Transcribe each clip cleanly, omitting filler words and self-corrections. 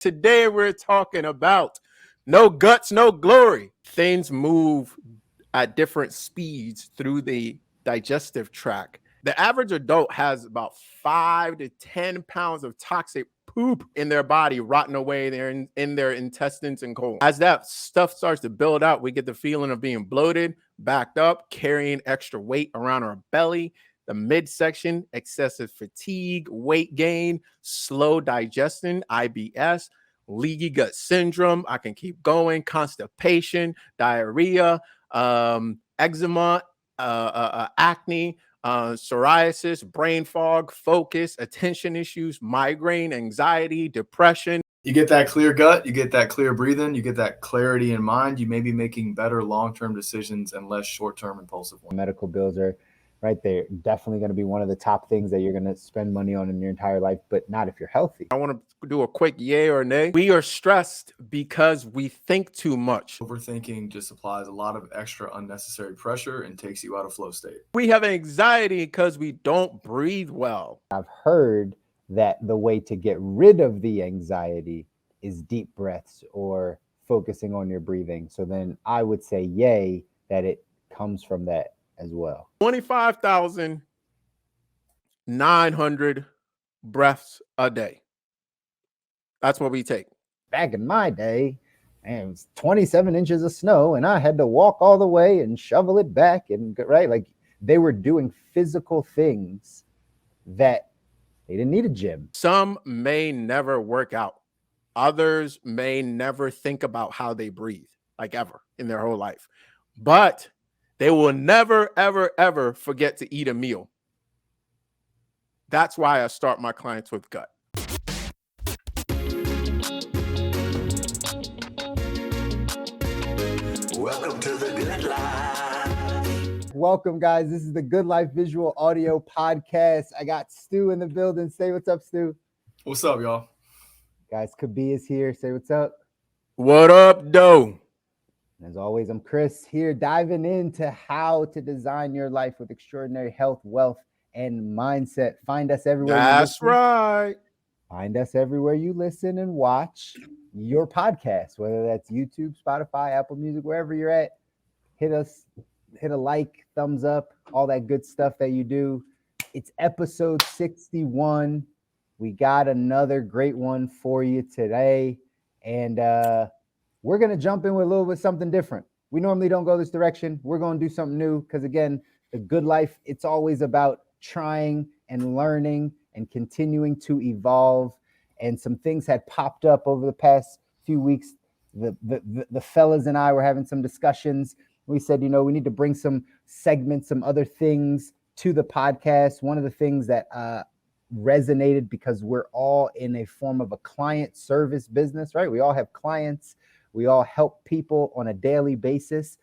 Today we're talking about no guts, no glory. Things move at different speeds through the digestive tract. The average adult has about 5 to 10 pounds of toxic poop in their body rotting away there in their intestines and colon. As that stuff starts to build out, we get the feeling of being bloated, backed up, carrying extra weight around our belly. The midsection, excessive fatigue, weight gain, slow digestion, IBS, leaky gut syndrome. I can keep going. Constipation, diarrhea, eczema, acne, psoriasis, brain fog, focus, attention issues, migraine, anxiety, depression. You get that clear gut, you get that clear breathing, you get that clarity in mind. You may be making better long-term decisions and less short-term impulsive ones. Medical bills are right there. Definitely going to be one of the top things that you're going to spend money on in your entire life, but not if you're healthy. I want to do a quick yay or nay. We are stressed because we think too much. Overthinking just applies a lot of extra unnecessary pressure and takes you out of flow state. We have anxiety because we don't breathe well. I've heard that the way to get rid of the anxiety is deep breaths or focusing on your breathing. So then I would say yay that it comes from that as well. 25,900 breaths a day. That's what we take. Back in my day, and it was 27 inches of snow and I had to walk all the way and shovel it back and right. Like they were doing physical things that they didn't need a gym. Some may never work out. Others may never think about how they breathe, like ever in their whole life. But they will never, ever, ever forget to eat a meal. That's why I start my clients with gut. Welcome to the Good Life. Welcome, guys. This is the Good Life Visual Audio Podcast. I got Stu in the building. Say what's up, Stu. What's up, y'all? Guys, Kobi is here. Say what's up. What up, doe? And as always, I'm Chris here diving into how to design your life with extraordinary health, wealth, and mindset. Find us everywhere. That's right. Find us everywhere you listen and watch your podcast, whether that's YouTube, Spotify, Apple Music, wherever you're at. Hit us, hit a like, thumbs up, all that good stuff that you do. It's episode 61. We got another great one for you today. And we're going to jump in with a little bit something different. We normally don't go this direction. We're going to do something new because, again, the good life, it's always about trying and learning and continuing to evolve. And some things had popped up over the past few weeks. The fellas and I were having some discussions. We said, we need to bring some segments, some other things to the podcast. One of the things that resonated, because we're all in a form of a client service business, right? We all have clients. We all help people on a daily basis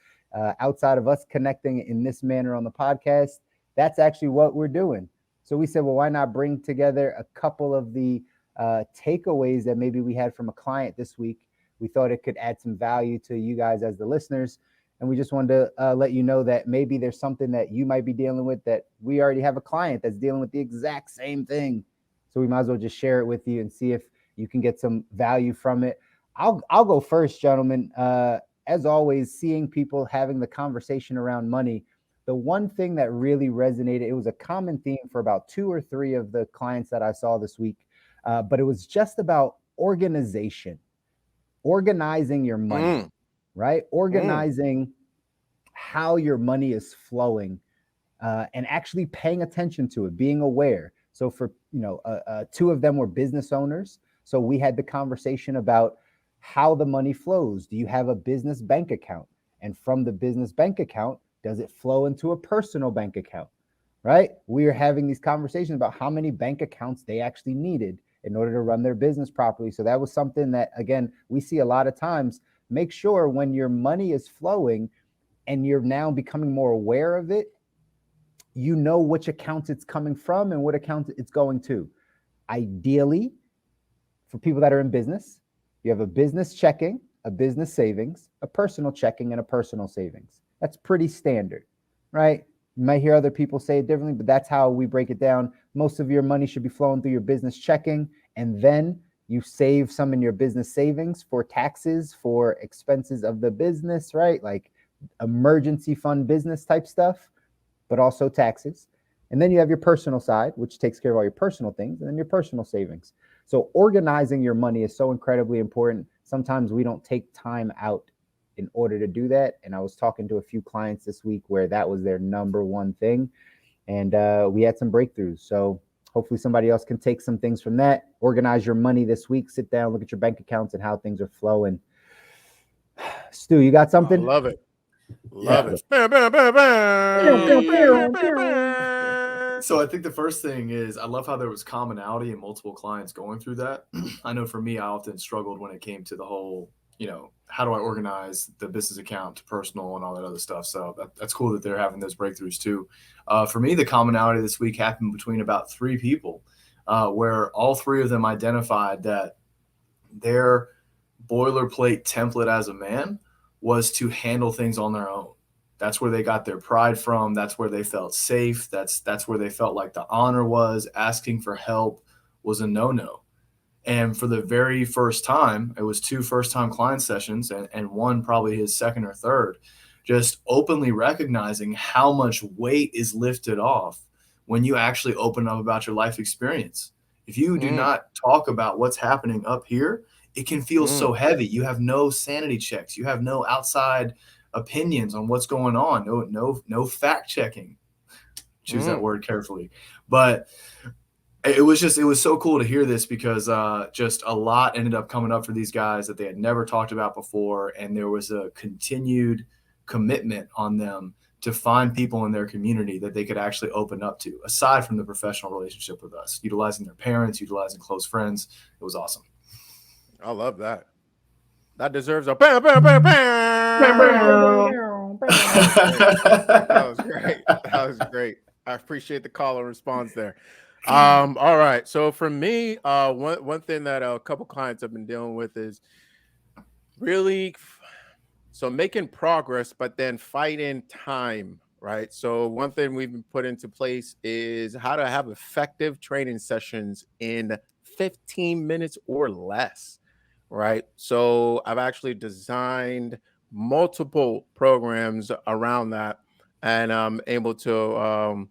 outside of us connecting in this manner on the podcast. That's actually what we're doing. So we said, well, why not bring together a couple of the takeaways that maybe we had from a client this week. We thought it could add some value to you guys as the listeners. And we just wanted to let you know that maybe there's something that you might be dealing with that we already have a client that's dealing with the exact same thing. So we might as well just share it with you and see if you can get some value from it. I'll go first, gentlemen. As always, seeing people having the conversation around money, the one thing that really resonated, it was a common theme for about 2 or 3 of the clients that I saw this week, but it was just about organization, organizing your money, right? Organizing how your money is flowing and actually paying attention to it, being aware. So for, 2 of them were business owners. So we had the conversation about how the money flows. Do you have a business bank account? And from the business bank account, does it flow into a personal bank account, right? We are having these conversations about how many bank accounts they actually needed in order to run their business properly. So that was something that, again, we see a lot of times. Make sure when your money is flowing and you're now becoming more aware of it, you know which accounts it's coming from and what account it's going to. Ideally, for people that are in business, you have a business checking, a business savings, a personal checking, and a personal savings. That's pretty standard, right? You might hear other people say it differently, but that's how we break it down. Most of your money should be flowing through your business checking, and then You save some in your business savings for taxes, for expenses of the business, right? Like emergency fund business type stuff, but also taxes. And then you have your personal side, which takes care of all your personal things, and then your personal savings. So organizing your money is so incredibly important. Sometimes we don't take time out in order to do that. And I was talking to a few clients this week where that was their number one thing. And we had some breakthroughs. So hopefully somebody else can take some things from that. Organize your money this week. Sit down, look at your bank accounts and how things are flowing. Stu, you got something? I love it. Yeah. It. So I think the first thing is I love how there was commonality and multiple clients going through that. I know for me, I often struggled when it came to the whole, how do I organize the business account to personal and all that other stuff. So that's cool that they're having those breakthroughs too. For me, the commonality this week happened between about 3 people where all 3 of them identified that their boilerplate template as a man was to handle things on their own. That's where they got their pride from. That's where they felt safe. That's where they felt like the honor was. Asking for help was a no-no. And for the very first time, it was 2 first-time client sessions and one probably his second or third, just openly recognizing how much weight is lifted off when you actually open up about your life experience. If you do not talk about what's happening up here, it can feel so heavy. You have no sanity checks. You have no outside opinions on what's going on. No fact checking. Choose that word carefully. But it was so cool to hear this because just a lot ended up coming up for these guys that they had never talked about before. And there was a continued commitment on them to find people in their community that they could actually open up to, aside from the professional relationship with us, utilizing their parents, utilizing close friends. It was awesome. I love that. That deserves a bam, bam, bam, bam. That was great. That was great. I appreciate the call and response there. All right. So for me, one thing that a couple clients have been dealing with is really making progress, but then fighting time, right? So one thing we've been put into place is how to have effective training sessions in 15 minutes or less, right? So I've actually designed multiple programs around that, and I'm able to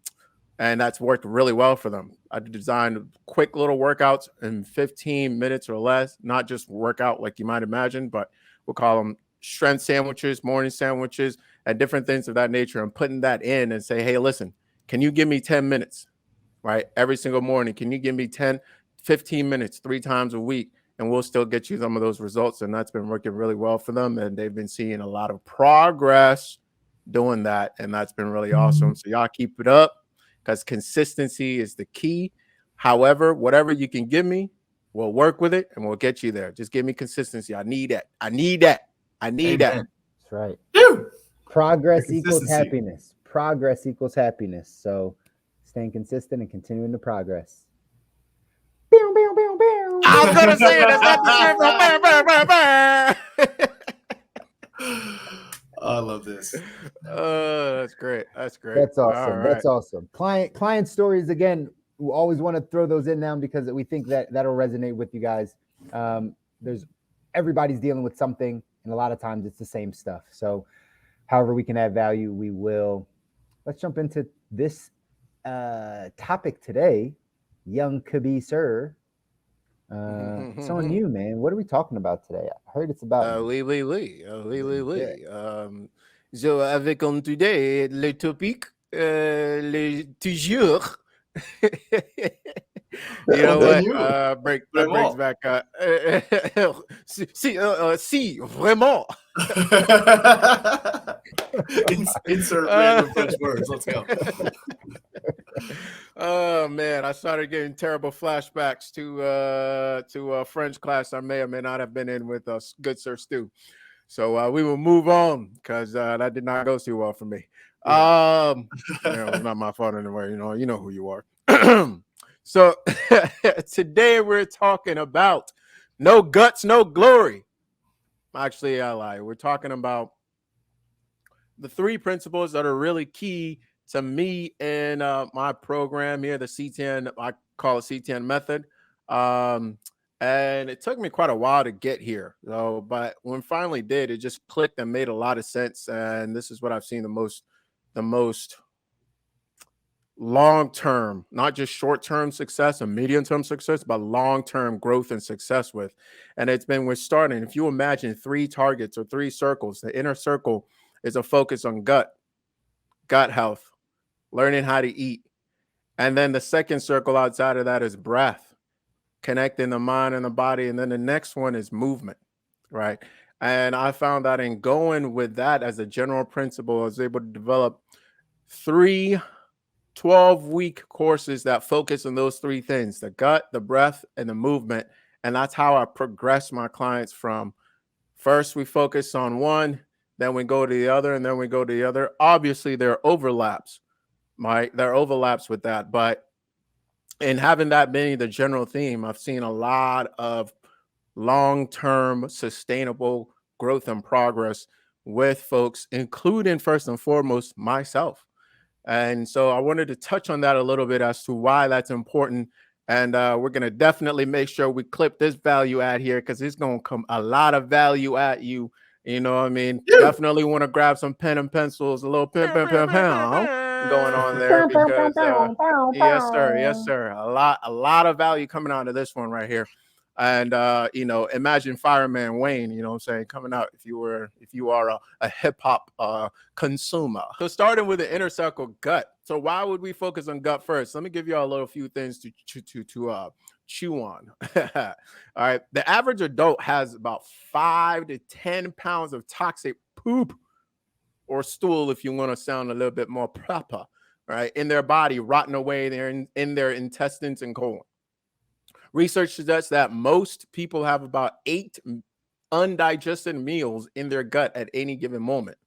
and that's worked really well for them. I designed quick little workouts in 15 minutes or less, not just workout like you might imagine, but we'll call them strength sandwiches, morning sandwiches, and different things of that nature. And putting that in and say, hey, listen, can you give me 10 minutes, right? Every single morning, can you give me 10, 15 minutes 3 times a week? And we'll still get you some of those results. And that's been working really well for them. And they've been seeing a lot of progress doing that. And that's been really awesome. So y'all keep it up, because consistency is the key. However, whatever you can give me, we'll work with it and we'll get you there. Just give me consistency. I need that. I need that. I need that. That's right. Dude. Progress equals happiness. Progress equals happiness. So staying consistent and continuing to progress. I was going to say it. That's not the I love this. That's great. That's great. That's awesome. All That's right. awesome. Client stories, again, we always want to throw those in now because we think that that'll resonate with you guys. Everybody's dealing with something, and a lot of times it's the same stuff. So however we can add value, we will. Let's jump into this topic today. Young Kobi, sir. It's on you, man. What are we talking about today? I heard it's about Oui. So avec on today, le topic, le toujours. You know what? That brings back. Si, vraiment. Insert random French words. Let's go. Oh man, I started getting terrible flashbacks to a French class I may or may not have been in with good Sir Stu. So we will move on because that did not go too well for me. Yeah. It was not my fault anyway. You know who you are. So today we're talking about no guts, no glory. Actually, I lie. We're talking about the 3 principles that are really key to me in my program here, the C10. I call it C10 Method. And it took me quite a while to get here, though. But when finally did, it just clicked and made a lot of sense. And this is what I've seen the most long term, not just short term success and medium term success, but long term growth and success with. And it's been with starting. If you imagine 3 targets or 3 circles, the inner circle is a focus on gut health, learning how to eat. And then the second circle outside of that is breath, connecting the mind and the body. And then the next one is movement, right? And I found that in going with that as a general principle, I was able to develop 3 12-week courses that focus on those 3 things: the gut, the breath, and the movement. And that's how I progress my clients from first we focus on one, then we go to the other, and then we go to the other. Obviously, there are overlaps, right? There are overlaps with that. But in having that being the general theme, I've seen a lot of long-term sustainable growth and progress with folks, including first and foremost myself. And so I wanted to touch on that a little bit as to why that's important. And we're going to definitely make sure we clip this value add here, because it's going to come a lot of value at you. You know what I mean? Definitely want to grab some pen and pencils, a little pen going on there, because yes, sir. Yes, sir. A lot of value coming out of this one right here. And imagine Fireman Wayne, you know what I'm saying, coming out if you are a hip-hop consumer. So starting with the inner circle, gut. So why would we focus on gut first? Let me give you all a little few things to chew on. All right. The average adult has about 5 to 10 pounds of toxic poop or stool, if you want to sound a little bit more proper, right, in their body, rotting away there in their intestines and colon. Research suggests that most people have about 8 undigested meals in their gut at any given moment.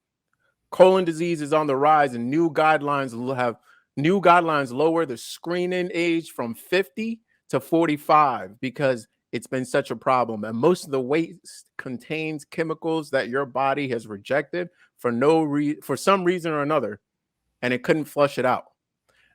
Colon disease is on the rise, and new guidelines lower the screening age from 50 to 45 because it's been such a problem. And most of the waste contains chemicals that your body has rejected for some reason or another, and it couldn't flush it out.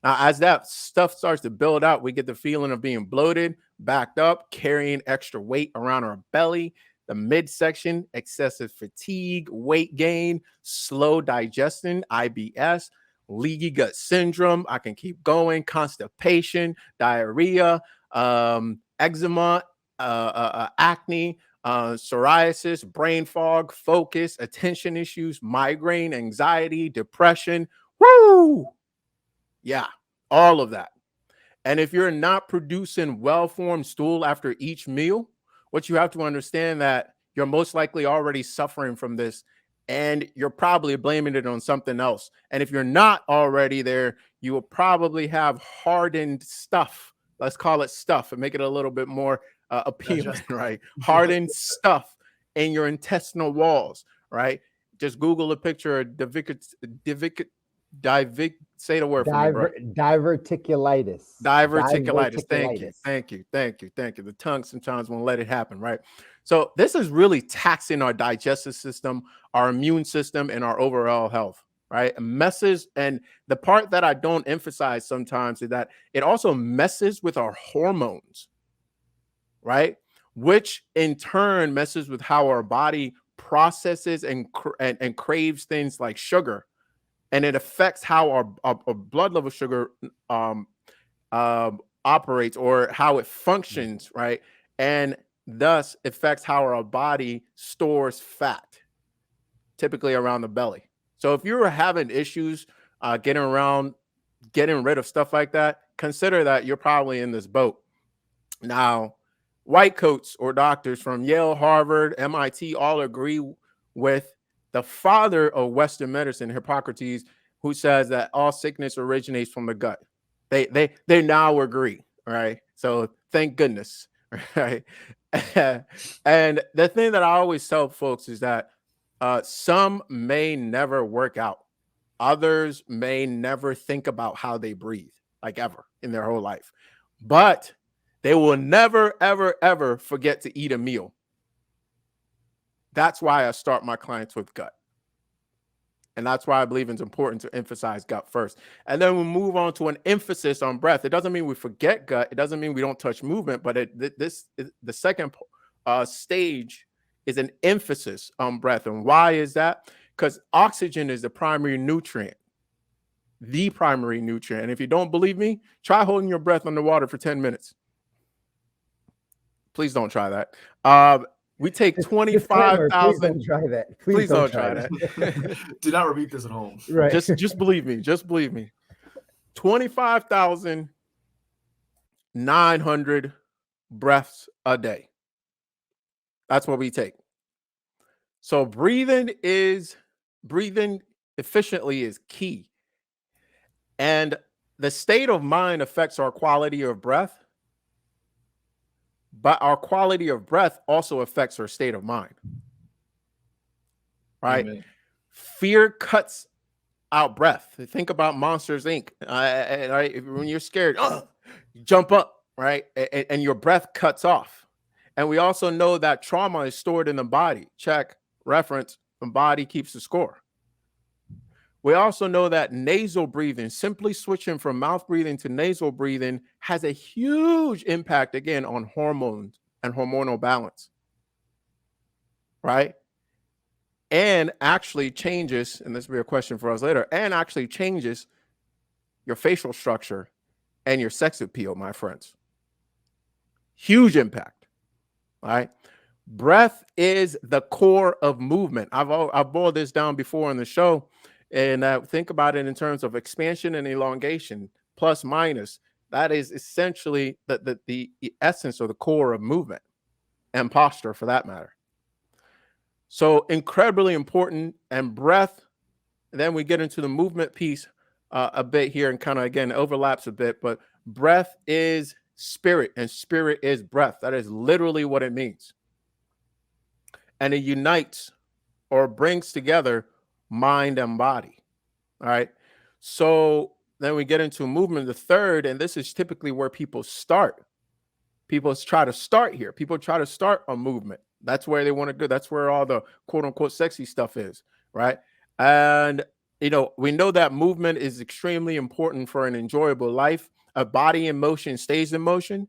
Now, as that stuff starts to build out, we get the feeling of being bloated, backed up, carrying extra weight around our belly, the midsection, excessive fatigue, weight gain, slow digestion, IBS, leaky gut syndrome. I can keep going. Constipation, diarrhea, eczema, acne, psoriasis, brain fog, focus, attention issues, migraine, anxiety, depression. Woo! Yeah, all of that. And if you're not producing well-formed stool after each meal, what you have to understand that you're most likely already suffering from this, and you're probably blaming it on something else. And if you're not already there, you will probably have hardened stuff. Let's call it stuff and make it a little bit more appealing, right? Hardened stuff in your intestinal walls, right? Just Google a picture of say the word for me, bro. Diverticulitis. Thank you. The tongue sometimes won't let it happen, right? So this is really taxing our digestive system, our immune system, and our overall health, right? It messes, and the part that I don't emphasize sometimes is that it also messes with our hormones, right? Which in turn messes with how our body processes and craves things like sugar. And it affects how our blood level sugar operates, or how it functions, right? And thus affects how our body stores fat, typically around the belly. So if you're having issues getting rid of stuff like that, consider that you're probably in this boat. Now, white coats or doctors from Yale, Harvard, MIT all agree with the father of Western medicine, Hippocrates, who says that all sickness originates from the gut. They now agree, right? So thank goodness, right? And the thing that I always tell folks is that some may never work out. Others may never think about how they breathe, like ever in their whole life. But they will never, ever, ever forget to eat a meal. That's why I start my clients with gut. And that's why I believe it's important to emphasize gut first. And then we move on to an emphasis on breath. It doesn't mean we forget gut. It doesn't mean we don't touch movement, but the second stage is an emphasis on breath. And why is that? Because oxygen is the primary nutrient. The primary nutrient. And if you don't believe me, try holding your breath underwater for 10 minutes. Please don't try that. We take 25,000. Please don't try that. Please don't try that. Do not repeat this at home. Right. Just believe me. Just believe me. 25,900 breaths a day. That's what we take. So breathing efficiently is key. And the state of mind affects our quality of breath. But our quality of breath also affects our state of mind. Right? Amen. Fear cuts out breath. Think about Monsters, Inc. Right? When you're scared, you jump up, right? And your breath cuts off. And we also know that trauma is stored in the body. Check, reference, the body keeps the score. We also know that nasal breathing, simply switching from mouth breathing to nasal breathing, has a huge impact, again, on hormones and hormonal balance, right? And actually changes, and this will be a question for us later, and actually changes your facial structure and your sex appeal, my friends. Huge impact, right? Breath is the core of movement. I've boiled this down before in the show. And think about it in terms of expansion and elongation, plus minus. That is essentially the essence or the core of movement and posture, for that matter. So incredibly important. And breath, and then we get into the movement piece a bit here, and kind of, again, overlaps a bit. But breath is spirit, and spirit is breath. That is literally what it means. And it unites or brings together mind and body. All right. So then we get into movement, the third, and this is typically where people start. People try to start here. People try to start a movement. That's where they want to go. That's where all the quote unquote sexy stuff is. Right. And, we know that movement is extremely important for an enjoyable life. A body in motion stays in motion.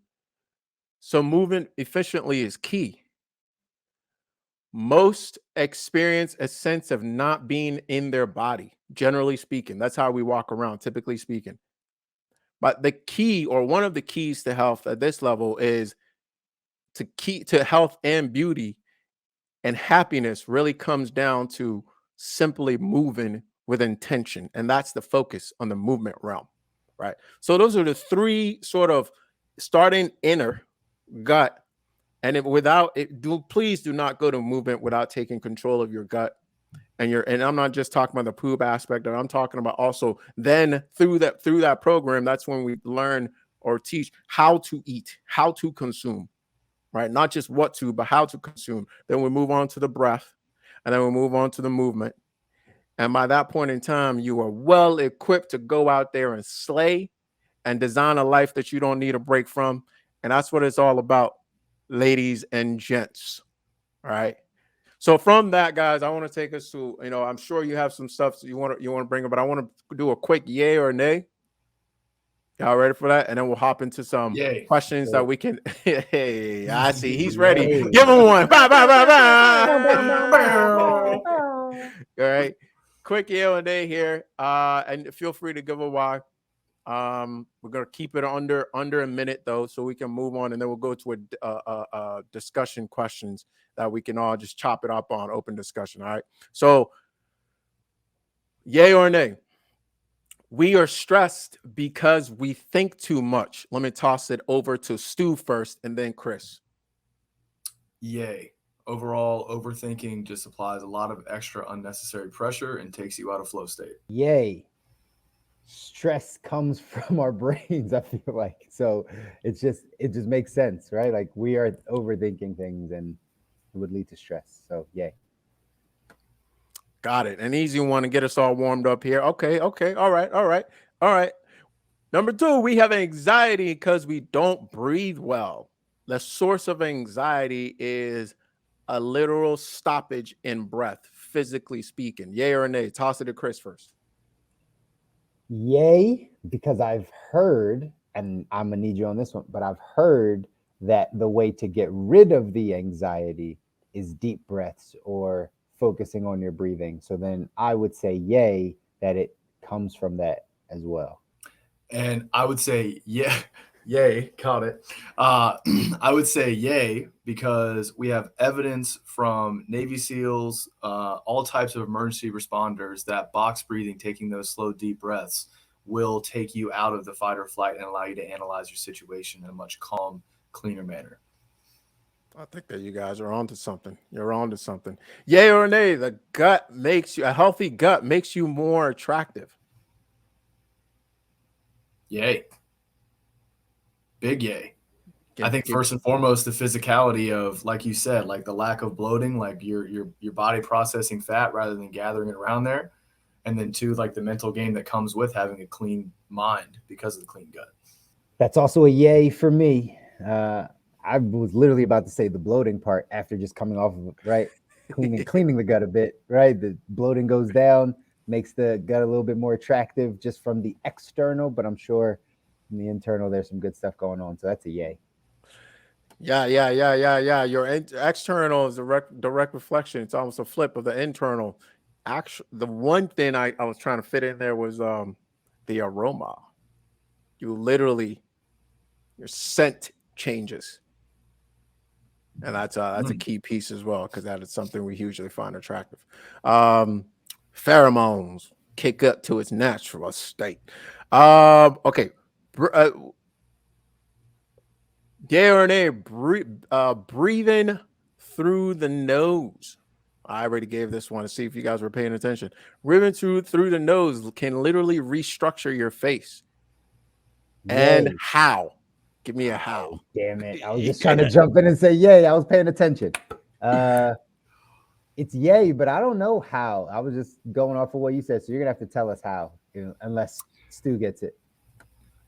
So movement efficiently is key. Most experience a sense of not being in their body, generally speaking. That's how we walk around, typically speaking. But the key, or one of the keys to health at this level, is to health and beauty and happiness really comes down to simply moving with intention. And that's the focus on the movement realm, right? So those are the three sort of starting inner gut. And please do not go to movement without taking control of your gut and I'm not just talking about the poop aspect, I'm talking about also then through that program, that's when we learn or teach how to eat, how to consume, right? Not just what to, but how to consume. Then we move on to the breath, and then we move on to the movement. And by that point in time, you are well equipped to go out there and slay and design a life that you don't need a break from. And that's what it's all about, ladies and gents. All right. So from that, guys, I want to take us to, I'm sure you have some stuff you want to bring up, but I want to do a quick yay or nay. Y'all ready for that? And then we'll hop into some questions that we can. Hey, I see he's ready. Yay. Give him one. Bye, bye, bye, bye. All right. Quick yay or nay here. And feel free to give a why. We're gonna keep it under a minute though, so we can move on, and then we'll go to a discussion questions that we can all just chop it up on open discussion. All right. So, yay or nay? We are stressed because we think too much. Let me toss it over to Stu first, and then Chris. Yay. Overall, overthinking just applies a lot of extra unnecessary pressure and takes you out of flow state. Yay. Stress comes from our brains, I feel like. So it just makes sense, right? Like we are overthinking things and it would lead to stress. So yay. Got it. An easy one to get us all warmed up here. Okay. All right. Number 2, we have anxiety because we don't breathe well. The source of anxiety is a literal stoppage in breath, physically speaking? Yay or nay? Toss it to Chris first. Yay, because I've heard, and I'm gonna need you on this one, but I've heard that the way to get rid of the anxiety is deep breaths or focusing on your breathing. So then I would say yay, that it comes from that as well. And I would say, yeah, yay, caught it. I would say yay because we have evidence from Navy SEALs, all types of emergency responders that box breathing, taking those slow, deep breaths, will take you out of the fight or flight and allow you to analyze your situation in a much calm, cleaner manner. I think that you guys are onto something. You're onto something. Yay or nay? The gut makes you, a healthy gut makes you more attractive. Yay. Big yay. I think first and foremost, the physicality of, like you said, like the lack of bloating, like your body processing fat rather than gathering it around there. And then two, like the mental game that comes with having a clean mind because of the clean gut. That's also a yay for me. I was literally about to say the bloating part after just coming off of it, right? Cleaning the gut a bit, right? The bloating goes down, makes the gut a little bit more attractive just from the external, but I'm sure in the internal there's some good stuff going on. So that's a yay. Yeah. Your external is a direct reflection. It's almost a flip of the internal. Actually, the one thing I was trying to fit in there was the aroma. You literally, your scent changes. And that's a key piece as well, because that is something we hugely find attractive. Pheromones kick up to its natural state. Okay. Yay or nay, breathing through the nose. I already gave this one to see if you guys were paying attention. Breathing through the nose can literally restructure your face. Yay. And how? Give me a how. Oh, damn it. I was just trying to jump in and say yay. I was paying attention. It's yay, but I don't know how. I was just going off of what you said. So you're going to have to tell us how, unless Stu gets it.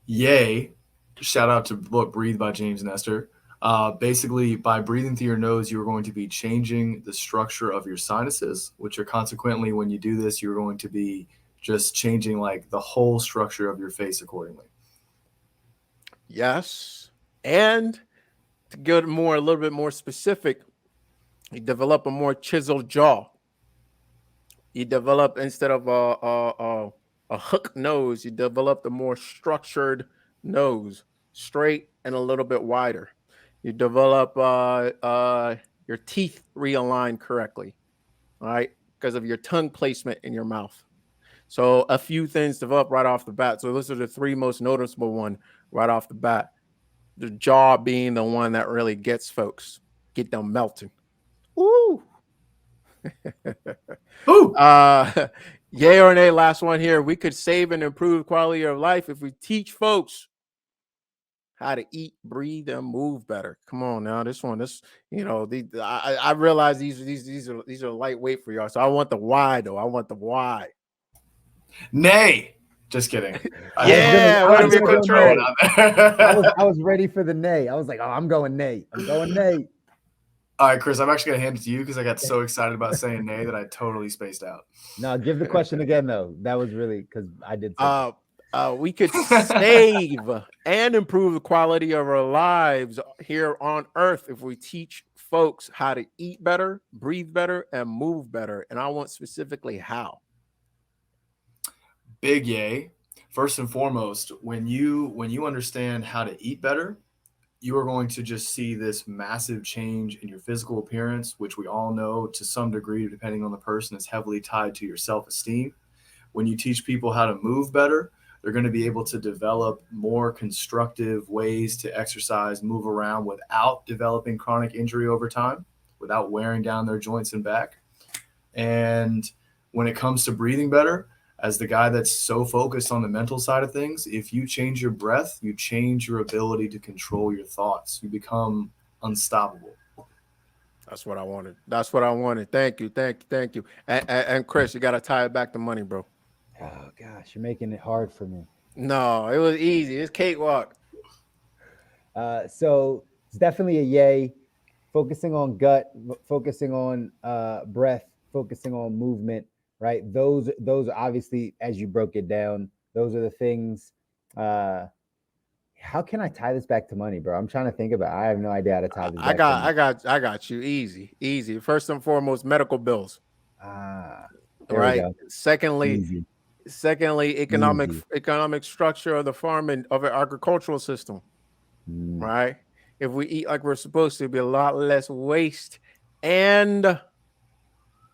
Yay. Shout out to book Breathe by James Nestor. Basically, by breathing through your nose, you're going to be changing the structure of your sinuses, which are consequently, when you do this, you're going to be just changing like the whole structure of your face accordingly. Yes. And to get a little bit more specific, you develop a more chiseled jaw. You develop, instead of a hook nose, you develop a more structured nose, straight and a little bit wider. You develop your teeth realign correctly, all right, because of your tongue placement in your mouth. So a few things develop right off the bat. So those are the three most noticeable one right off the bat. The jaw being the one that really gets folks, get them melting. Ooh. Ooh. Yay or nay, last one here. We could save and improve quality of life if we teach folks how to eat, breathe, and move better. Come on now, I realize these are lightweight for y'all. So I want the why though. I want the why. Nay. Just kidding. Yeah, I was ready for the nay. I was like, oh, I'm going nay. I'm going nay. All right, Chris, I'm actually going to hand it to you because I got so excited about saying nay that I totally spaced out. No, give the question again, though. That was really because I did. We could save and improve the quality of our lives here on Earth if we teach folks how to eat better, breathe better, and move better. And I want specifically how. Big yay. First and foremost, when you understand how to eat better, you are going to just see this massive change in your physical appearance, which we all know to some degree, depending on the person, is heavily tied to your self-esteem. When you teach people how to move better, they're going to be able to develop more constructive ways to exercise, move around without developing chronic injury over time, without wearing down their joints and back. And when it comes to breathing better, as the guy that's so focused on the mental side of things, if you change your breath, you change your ability to control your thoughts. You become unstoppable. That's what I wanted. Thank you. And Chris, you got to tie it back to money, bro. Oh, gosh, you're making it hard for me. No, it was easy. It's cakewalk. So it's definitely a yay. Focusing on gut, focusing on breath focusing on movement, right? Those obviously, as you broke it down, those are the things. How can I tie this back to money, bro? I'm trying to think about it. I have no idea how to tie this back to money. I got you. Easy. First and foremost, medical bills. There we go. Secondly, Easy. economic structure of the farm and of an agricultural system. Right? If we eat like we're supposed to, be a lot less waste, and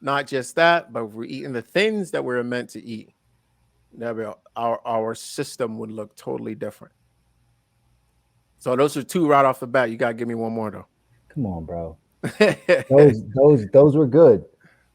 not just that, but if we're eating the things that we're meant to eat, our system would look totally different. So those are two right off the bat. You gotta give me one more though. Come on, bro. those were good.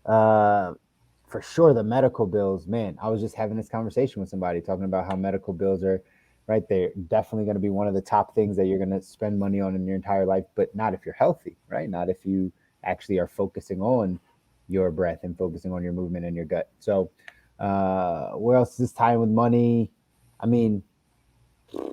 For sure, the medical bills, man. I was just having this conversation with somebody talking about how medical bills are right there. Definitely going to be one of the top things that you're going to spend money on in your entire life, but not if you're healthy, right? Not if you actually are focusing on your breath and focusing on your movement and your gut. So, where else is this tying with money? I mean, I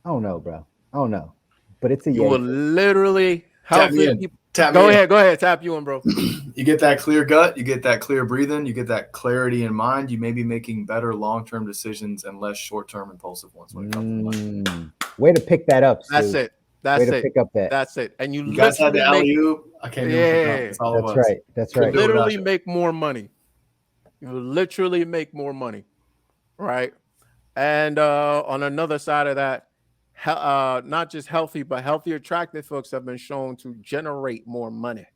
don't know, bro. I don't know, but it's a you will literally healthy people. Go ahead, tap you in, bro. You get that clear gut, you get that clear breathing, you get that clarity in mind. You may be making better long-term decisions and less short-term impulsive ones when it comes to money. Way to pick that up, Stu. That's it. Way to pick up that. That's it. And you guys had the alley-oop. I can't do it. That's all it was. That's right. That's right. Literally make more money. You literally make more money, right? And on another side of that, not just healthy, but healthy, attractive folks have been shown to generate more money.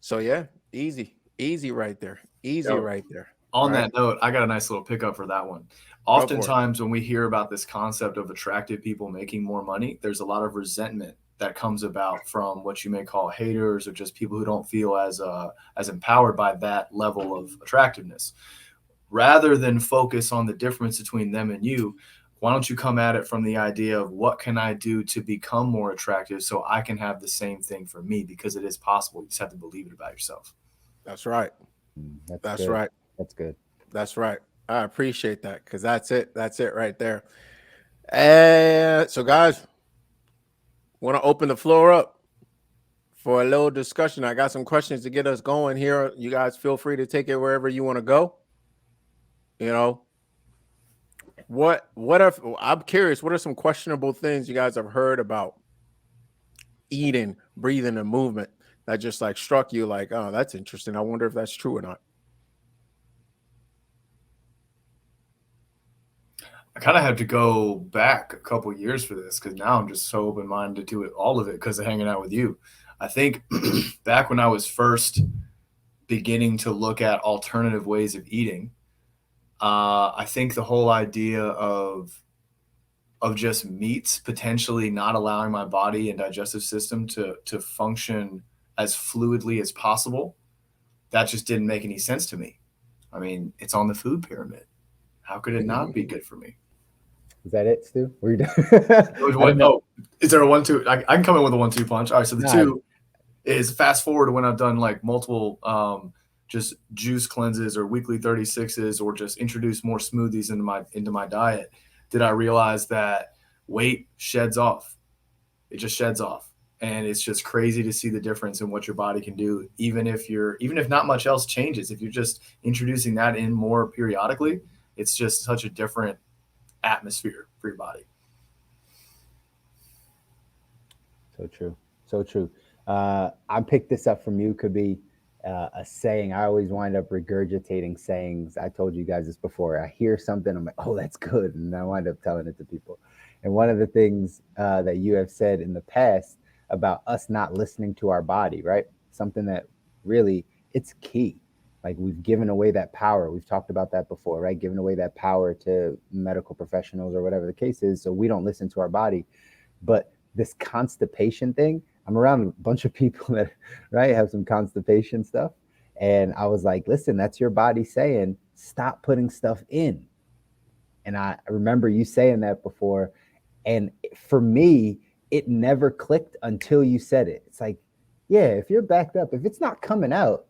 So yeah, easy right there. Right there. On that note, I got a nice little pickup for that one. Oftentimes when we hear about this concept of attractive people making more money, there's a lot of resentment that comes about from what you may call haters or just people who don't feel as empowered by that level of attractiveness. Rather than focus on the difference between them and you, why don't you come at it from the idea of what can I do to become more attractive so I can have the same thing for me, because it is possible. You just have to believe it about yourself. That's right. That's right. That's good. That's right. I appreciate that, because that's it. That's it right there. And so, guys, want to open the floor up for a little discussion. I got some questions to get us going here. You guys feel free to take it wherever you want to go. You know, what if I'm curious, what are some questionable things you guys have heard about eating, breathing, and movement that just like struck you like, oh, that's interesting. I wonder if that's true or not. I kind of had to go back a couple years for this, because now I'm just so open-minded to it, all of it, because of hanging out with you. I think back when I was first beginning to look at alternative ways of eating, I think the whole idea of just meats potentially not allowing my body and digestive system to function as fluidly as possible, that just didn't make any sense to me. I mean, it's on the food pyramid. How could it not be good for me? Is that it, Stu? Were you done? No. Is there a 1-2? I can come in with a 1-2 punch. All right, so the two is fast forward when I've done like multiple just juice cleanses or weekly 36s, or just introduce more smoothies into my diet, did I realize that weight sheds off. It just sheds off. And it's just crazy to see the difference in what your body can do, even if not much else changes. If you're just introducing that in more periodically, it's just such a different atmosphere for your body. So true. So true. I picked this up from you, Kobi. A saying. I always wind up regurgitating sayings. I told you guys this before. I hear something, I'm like, oh, that's good. And I wind up telling it to people. And one of the things that you have said in the past about us not listening to our body, right? Something that really, it's key. Like, we've given away that power. We've talked about that before, right? Giving away that power to medical professionals or whatever the case is. So we don't listen to our body. But this constipation thing, I'm around a bunch of people that, right, have some constipation stuff. And I was like, listen, that's your body saying, stop putting stuff in. And I remember you saying that before. And for me, it never clicked until you said it. It's like, yeah, if you're backed up, if it's not coming out,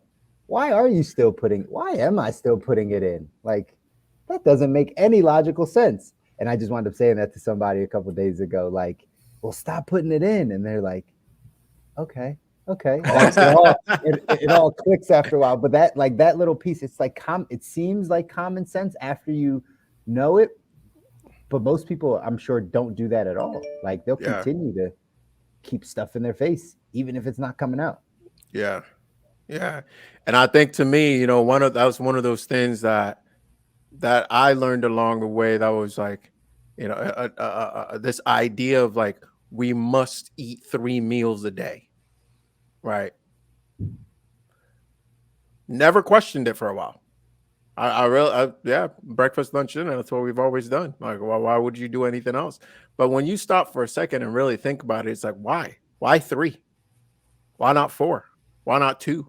why am I still putting it in? Like, that doesn't make any logical sense. And I just wound up saying that to somebody a couple of days ago, like, well, stop putting it in. And they're like, okay. Okay, it all clicks after a while, but that little piece, it's like it seems like common sense after you know it, but most people, I'm sure, don't do that at all. Like they'll continue to keep stuff in their face even if it's not coming out. Yeah, yeah, and I think to me, that was one of those things that I learned along the way. That was like, this idea of like we must eat 3 meals a day, right? Never questioned it for a while. Breakfast, lunch, dinner. That's what we've always done. Like, why would you do anything else? But when you stop for a second and really think about it, it's like, why? Why 3? Why not 4? Why not 2?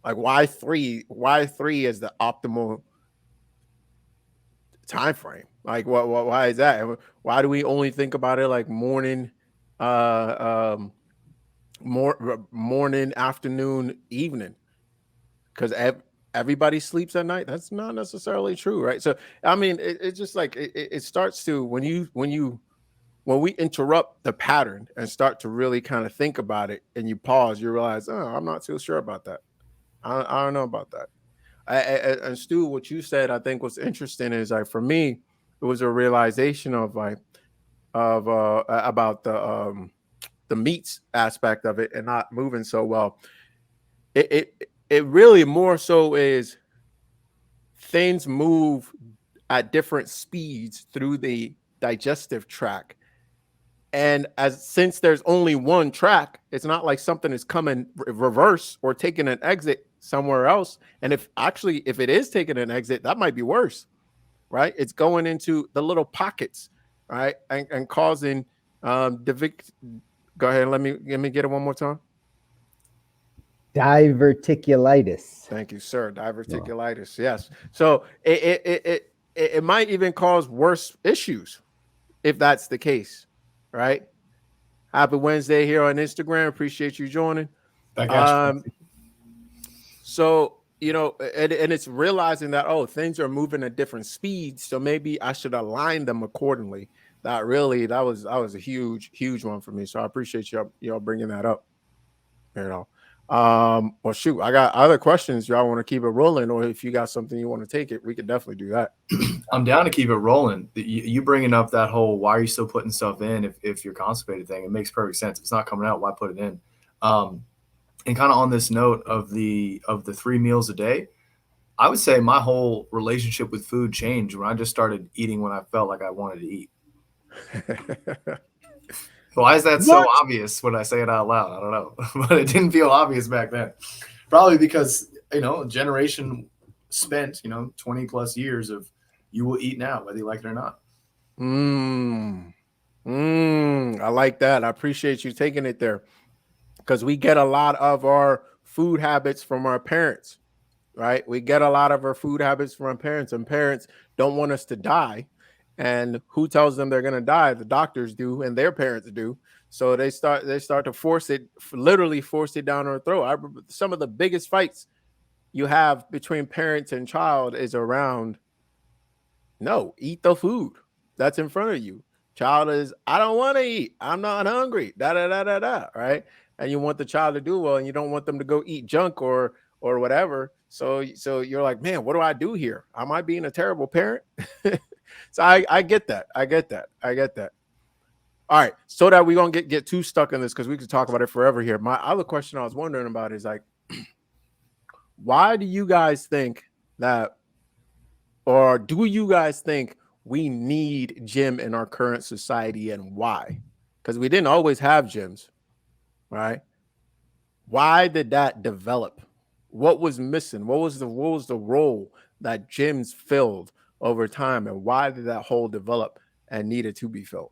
Like, why 3? Why 3 is the optimal time frame? Like, why is that? Why do we only think about it like morning, morning, afternoon, evening? Because everybody sleeps at night. That's not necessarily true, right? So I mean, it's just like it starts to when we interrupt the pattern and start to really kind of think about it, and you pause, you realize, oh, I'm not too sure about that. I don't know about that. And Stu, what you said, I think what's interesting is like for me, it was a realization of like about the meats aspect of it and not moving so well. It really more so is things move at different speeds through the digestive tract. And since there's only one track, it's not like something is coming reverse or taking an exit somewhere else. And if it is taking an exit, that might be worse, right? It's going into the little pockets, right? And causing go ahead and let me get it one more time. Diverticulitis. Thank you, sir. Diverticulitis. Yes. So it might even cause worse issues if that's the case, right? Happy Wednesday here on Instagram. Appreciate you joining. I got you. So and it's realizing that things are moving at different speeds, so maybe I should align them accordingly. That was a huge one for me. So I appreciate y'all bringing that up. Well, shoot, I got other questions. Y'all want to keep it rolling, or if you got something you want to take it, we could definitely do that. I'm down to keep it rolling. You bringing up that whole why are you still putting stuff in if you're constipated thing? It makes perfect sense. If it's not coming out, why put it in? And kind of on this note of the 3 meals a day, I would say my whole relationship with food changed when I just started eating when I felt like I wanted to eat. Why is that so obvious when I say it out loud? I don't know, but it didn't feel obvious back then. Probably because, a generation spent, 20 plus years of you will eat now, whether you like it or not. I like that. I appreciate you taking it there because we get a lot of our food habits from our parents, right? We get a lot of our food habits from our parents, and parents don't want us to die. And who tells them they're going to die? The doctors do, and their parents do. So they start to literally force it down our throat. I remember some of the biggest fights you have between parents and child is around, no, eat the food that's in front of you. Child is, I don't want to eat. I'm not hungry. Right? And you want the child to do well, and you don't want them to go eat junk or whatever. So you're like, man, what do I do here? Am I being a terrible parent? So I get that. I get that. All right. So that we don't get too stuck in this, because we could talk about it forever here. My other question I was wondering about is like, why do you guys think that, or do you guys think we need gym in our current society, and why? Because we didn't always have gyms, right? Why did that develop? What was missing? What was the role that gyms filled over time, and why did that hole develop and needed to be filled?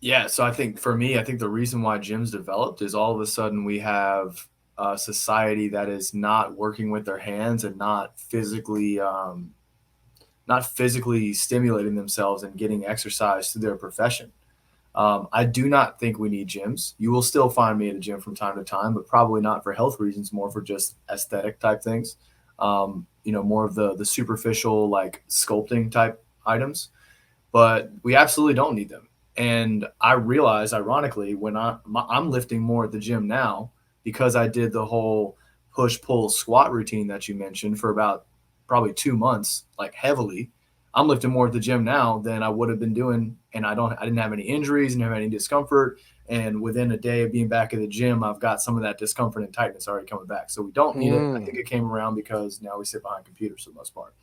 Yeah, so I think for me, the reason why gyms developed is all of a sudden we have a society that is not working with their hands and not physically stimulating themselves and getting exercise through their profession. I do not think we need gyms. You will still find me at a gym from time to time, but probably not for health reasons, more for just aesthetic type things. More of the superficial, like sculpting type items, but we absolutely don't need them. And I realized, ironically, when I'm lifting more at the gym now because I did the whole push pull squat routine that you mentioned for about probably 2 months, like heavily. I'm lifting more at the gym now than I would have been doing, and I didn't have any injuries, didn't have any discomfort. And within a day of being back at the gym, I've got some of that discomfort and tightness already coming back. So we don't need it. I think it came around because now we sit behind computers for the most part.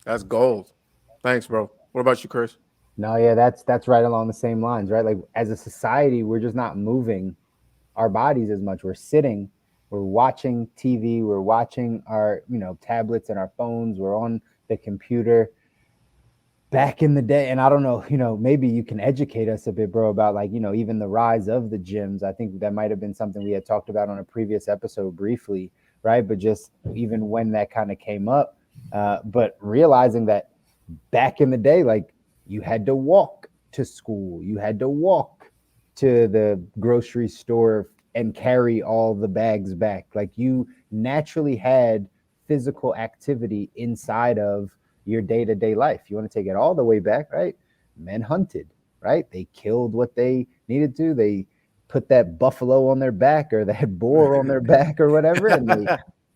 That's gold. Thanks, bro. What about you, Chris? No, yeah, that's right along the same lines, right? Like as a society, we're just not moving our bodies as much. We're sitting, we're watching TV, we're watching our, tablets and our phones, we're on the computer. Back in the day, and I don't know, maybe you can educate us a bit, bro, about like, even the rise of the gyms. I think that might have been something we had talked about on a previous episode briefly, right? But just even when that kind of came up, but realizing that back in the day, like you had to walk to school, you had to walk to the grocery store and carry all the bags back. Like you naturally had physical activity inside of your day-to-day life. You want to take it all the way back, right? Men hunted, right? They killed what they needed to. They put that buffalo on their back or that boar on their back or whatever, and they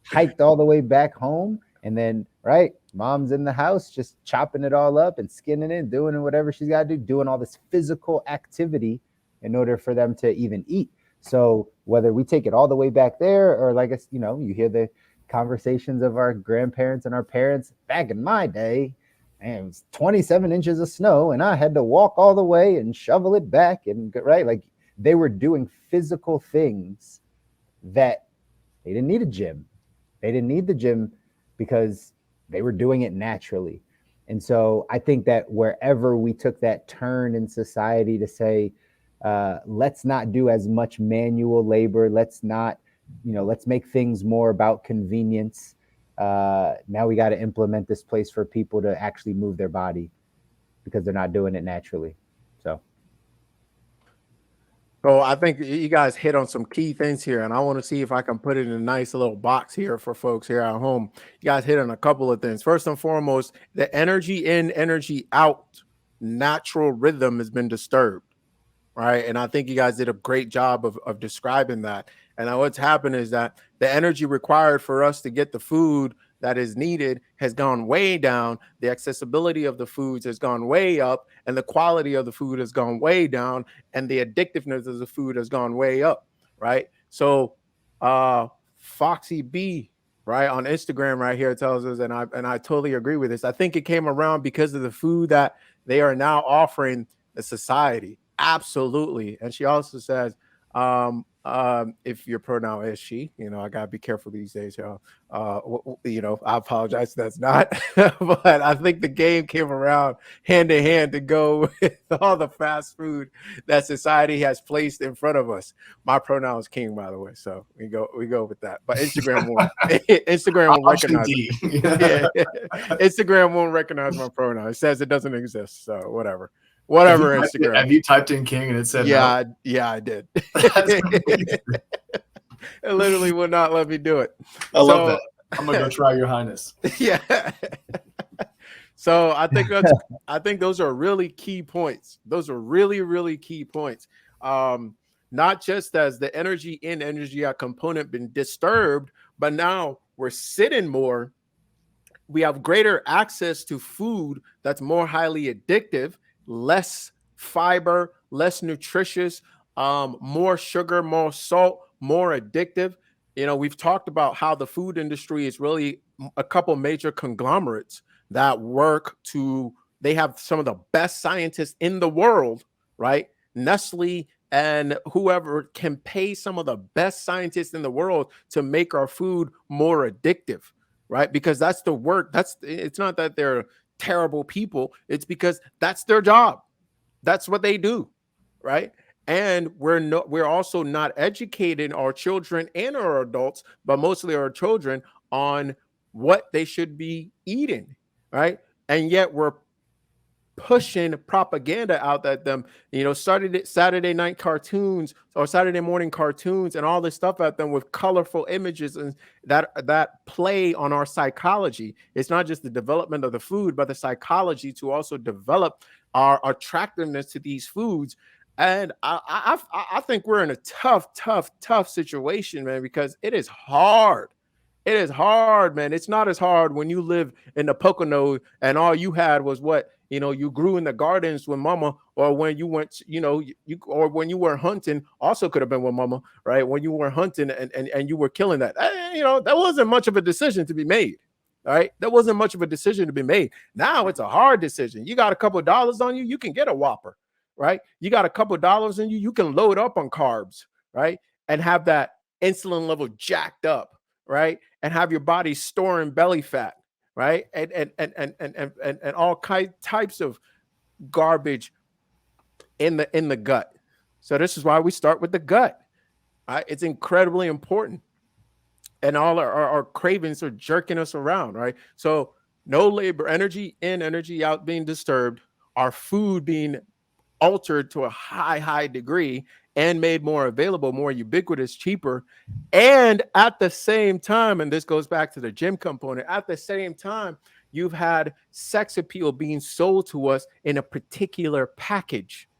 hiked all the way back home. And then, right, mom's in the house just chopping it all up and skinning it, doing whatever she's got to do, doing all this physical activity in order for them to even eat. So whether we take it all the way back there, or like, you hear the conversations of our grandparents and our parents back in my day, and it was 27 inches of snow and I had to walk all the way and shovel it back, and right, like they were doing physical things that they didn't need a gym. They didn't need the gym because they were doing it naturally. And so I think that wherever we took that turn in society to say, let's not do as much manual labor, let's make things more about convenience. Now we got to implement this place for people to actually move their body because they're not doing it naturally. So I think you guys hit on some key things here, and I want to see if I can put it in a nice little box here for folks here at home. You guys hit on a couple of things. First and foremost, the energy in, energy out natural rhythm has been disturbed, right? And I think you guys did a great job of describing that. And what's happened is that the energy required for us to get the food that is needed has gone way down. The accessibility of the foods has gone way up, and the quality of the food has gone way down, and the addictiveness of the food has gone way up, right? So Foxy B, right, on Instagram right here tells us, and I totally agree with this. I think it came around because of the food that they are now offering the society. Absolutely. And she also says, if your pronoun is she, I gotta be careful these days, y'all. I apologize, that's not, but I think the game came around hand in hand to go with all the fast food that society has placed in front of us. My pronoun is king, by the way, so we go with that. But Instagram won't recognize it. Yeah. Instagram won't recognize my pronoun. It says it doesn't exist, so whatever. Instagram. Have you typed in king and it said no? I did. It literally would not let me do it. I love that. I'm gonna go try your highness. Yeah. So I think those are really key points. Those are really, really key points. Not just as the energy in, energy out component been disturbed, but now we're sitting more. We have greater access to food that's more highly addictive, less fiber, less nutritious, more sugar, more salt, more addictive. We've talked about how the food industry is really a couple major conglomerates that they have some of the best scientists in the world, right? Nestle and whoever can pay some of the best scientists in the world to make our food more addictive, right? Because that's the work. It's not that they're terrible people. It's because that's their job. That's what they do, right? And we're also not educating our children and our adults, but mostly our children, on what they should be eating, right? And yet we're pushing propaganda out at them, Saturday night cartoons or Saturday morning cartoons and all this stuff at them with colorful images and that play on our psychology. It's not just the development of the food, but the psychology to also develop our attractiveness to these foods. And I think we're in a tough situation, man, because it is hard. It is hard, man. It's not as hard when you live in the Pocono and all you had was what you grew in the gardens with mama, or when you went, or when you were hunting, also could have been with mama, right? When you were hunting and you were killing that, that wasn't much of a decision to be made. All right. That wasn't much of a decision to be made. Now it's a hard decision. You got a couple of dollars on you, you can get a Whopper, right? You got a couple of dollars in you, you can load up on carbs, right? And have that insulin level jacked up, right? And have your body storing belly fat, right? And all types of garbage in the gut. So this is why we start with the gut. Right? It's incredibly important. And all our cravings are jerking us around, right? So no labor, energy in, energy out being disturbed, our food being altered to a high degree and made more available, more ubiquitous, cheaper. And at the same time, and this goes back to the gym component, at the same time, you've had sex appeal being sold to us in a particular package,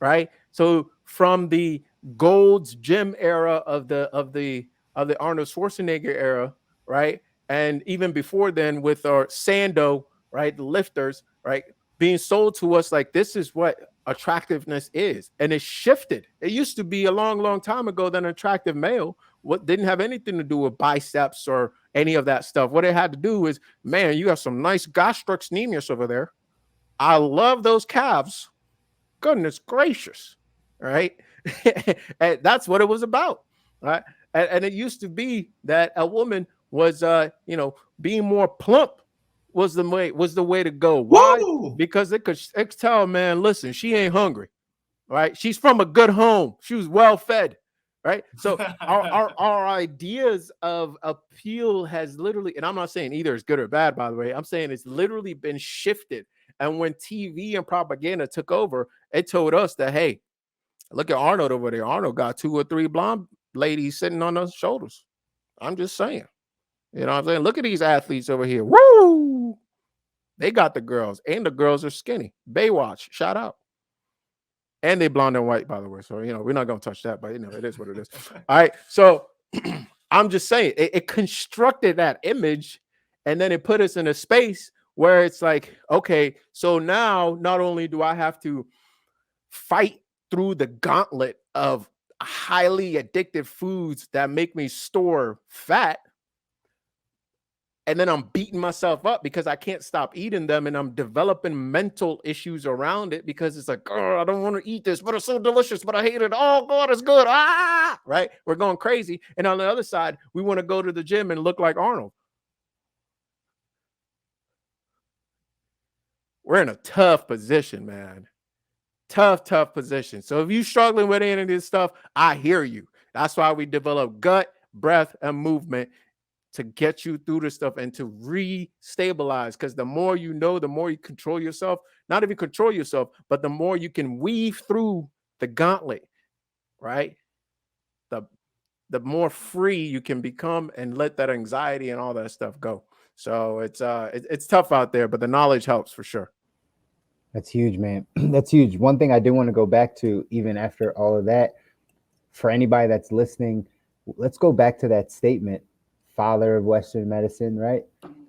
right? So from the Gold's Gym era of the Arnold Schwarzenegger era, right? And even before then with our Sando, right? The lifters, right? Being sold to us like this is what attractiveness is. And it shifted. It used to be a long time ago that an attractive male didn't have anything to do with biceps or any of that stuff. What it had to do is, man, you have some nice gastrocnemius over there. I love those calves. Goodness gracious. Right. And that's what it was about. Right. And it used to be that a woman was, being more plump was the way to go. Why? Woo! Because it could tell, man, listen, she ain't hungry. Right. She's from a good home. She was well fed. Right. So our ideas of appeal has literally, and I'm not saying either is good or bad, by the way. I'm saying it's literally been shifted. And when TV and propaganda took over, it told us that, hey, look at Arnold over there. Arnold got 2 or 3 blonde ladies sitting on those shoulders. I'm just saying. You know what I'm saying? Look at these athletes over here. Woo! They got the girls, and the girls are skinny. Baywatch, shout out. And they blonde and white, by the way. So, we're not going to touch that, but, it is what it is. All right. So I'm just saying it constructed that image, and then it put us in a space where it's like, okay, so now not only do I have to fight through the gauntlet of highly addictive foods that make me store fat, and then I'm beating myself up because I can't stop eating them, and I'm developing mental issues around it because it's like, oh, I don't want to eat this, but it's so delicious, but I hate it. Oh, God, it's good. Right? We're going crazy. And on the other side, we want to go to the gym and look like Arnold. We're in a tough position, man. Tough position. So if you're struggling with any of this stuff, I hear you. That's why we develop gut, breath, and movement to get you through this stuff and to re-stabilize. Because the more you know, the more you control yourself. Not even control yourself, but the more you can weave through the gauntlet, right? The more free you can become and let that anxiety and all that stuff go. So it's tough out there, but the knowledge helps for sure. That's huge, man. That's huge. One thing I do want to go back to, even after all of that, for anybody that's listening, let's go back to that statement, father of Western medicine, right?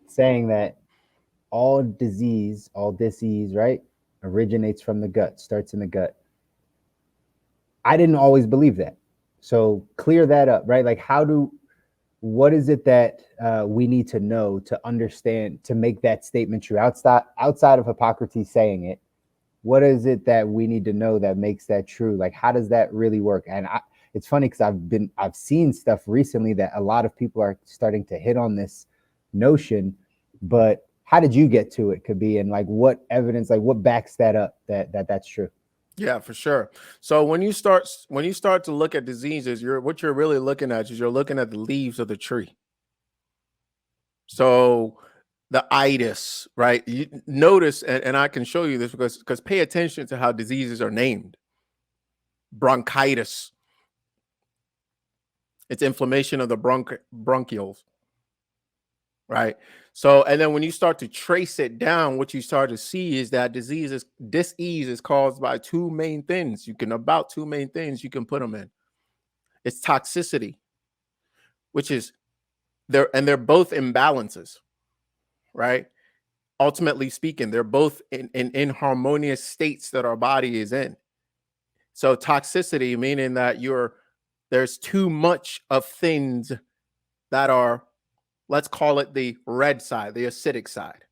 Saying that all disease, right, originates from the gut, starts in the gut. I didn't always believe that. So clear that up, right? Like what is it that we need to know to understand, to make that statement true? Outside of Hippocrates saying it, what is it that we need to know that makes that true? Like, how does that really work? And it's funny because I've seen stuff recently that a lot of people are starting to hit on this notion, but how did you get to it, Kobi? And like, what evidence, like what backs that up that's true? Yeah, for sure. So when you start to look at diseases, what you're really looking at is you're looking at the leaves of the tree. So the itis, right? You notice, and I can show you this because pay attention to how diseases are named. Bronchitis. It's inflammation of the bronchioles, right? So, and then when you start to trace it down, what you start to see is that disease is caused by two main things. You can put them in. It's toxicity, which is they're both imbalances, right? Ultimately speaking, they're both in harmonious states that our body is in. So toxicity, meaning that there's too much of things that are, let's call it the red side, the acidic side,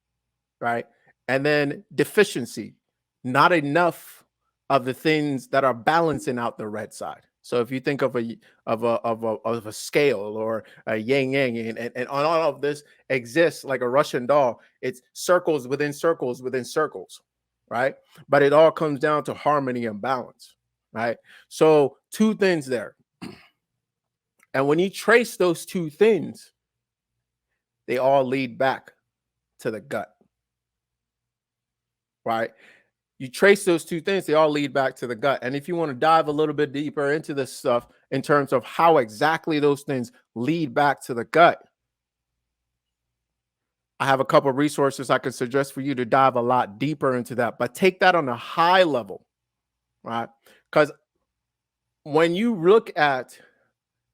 right? And then deficiency, not enough of the things that are balancing out the red side. So if you think of a scale or a yin yang, and all of this exists like a Russian doll, it's circles within circles within circles, right? But it all comes down to harmony and balance, right? So two things there. And when you trace those two things, they all lead back to the gut, right? You trace those two things, they all lead back to the gut. And if you want to dive a little bit deeper into this stuff in terms of how exactly those things lead back to the gut, I have a couple of resources I can suggest for you to dive a lot deeper into that, but take that on a high level, right? Because when you look at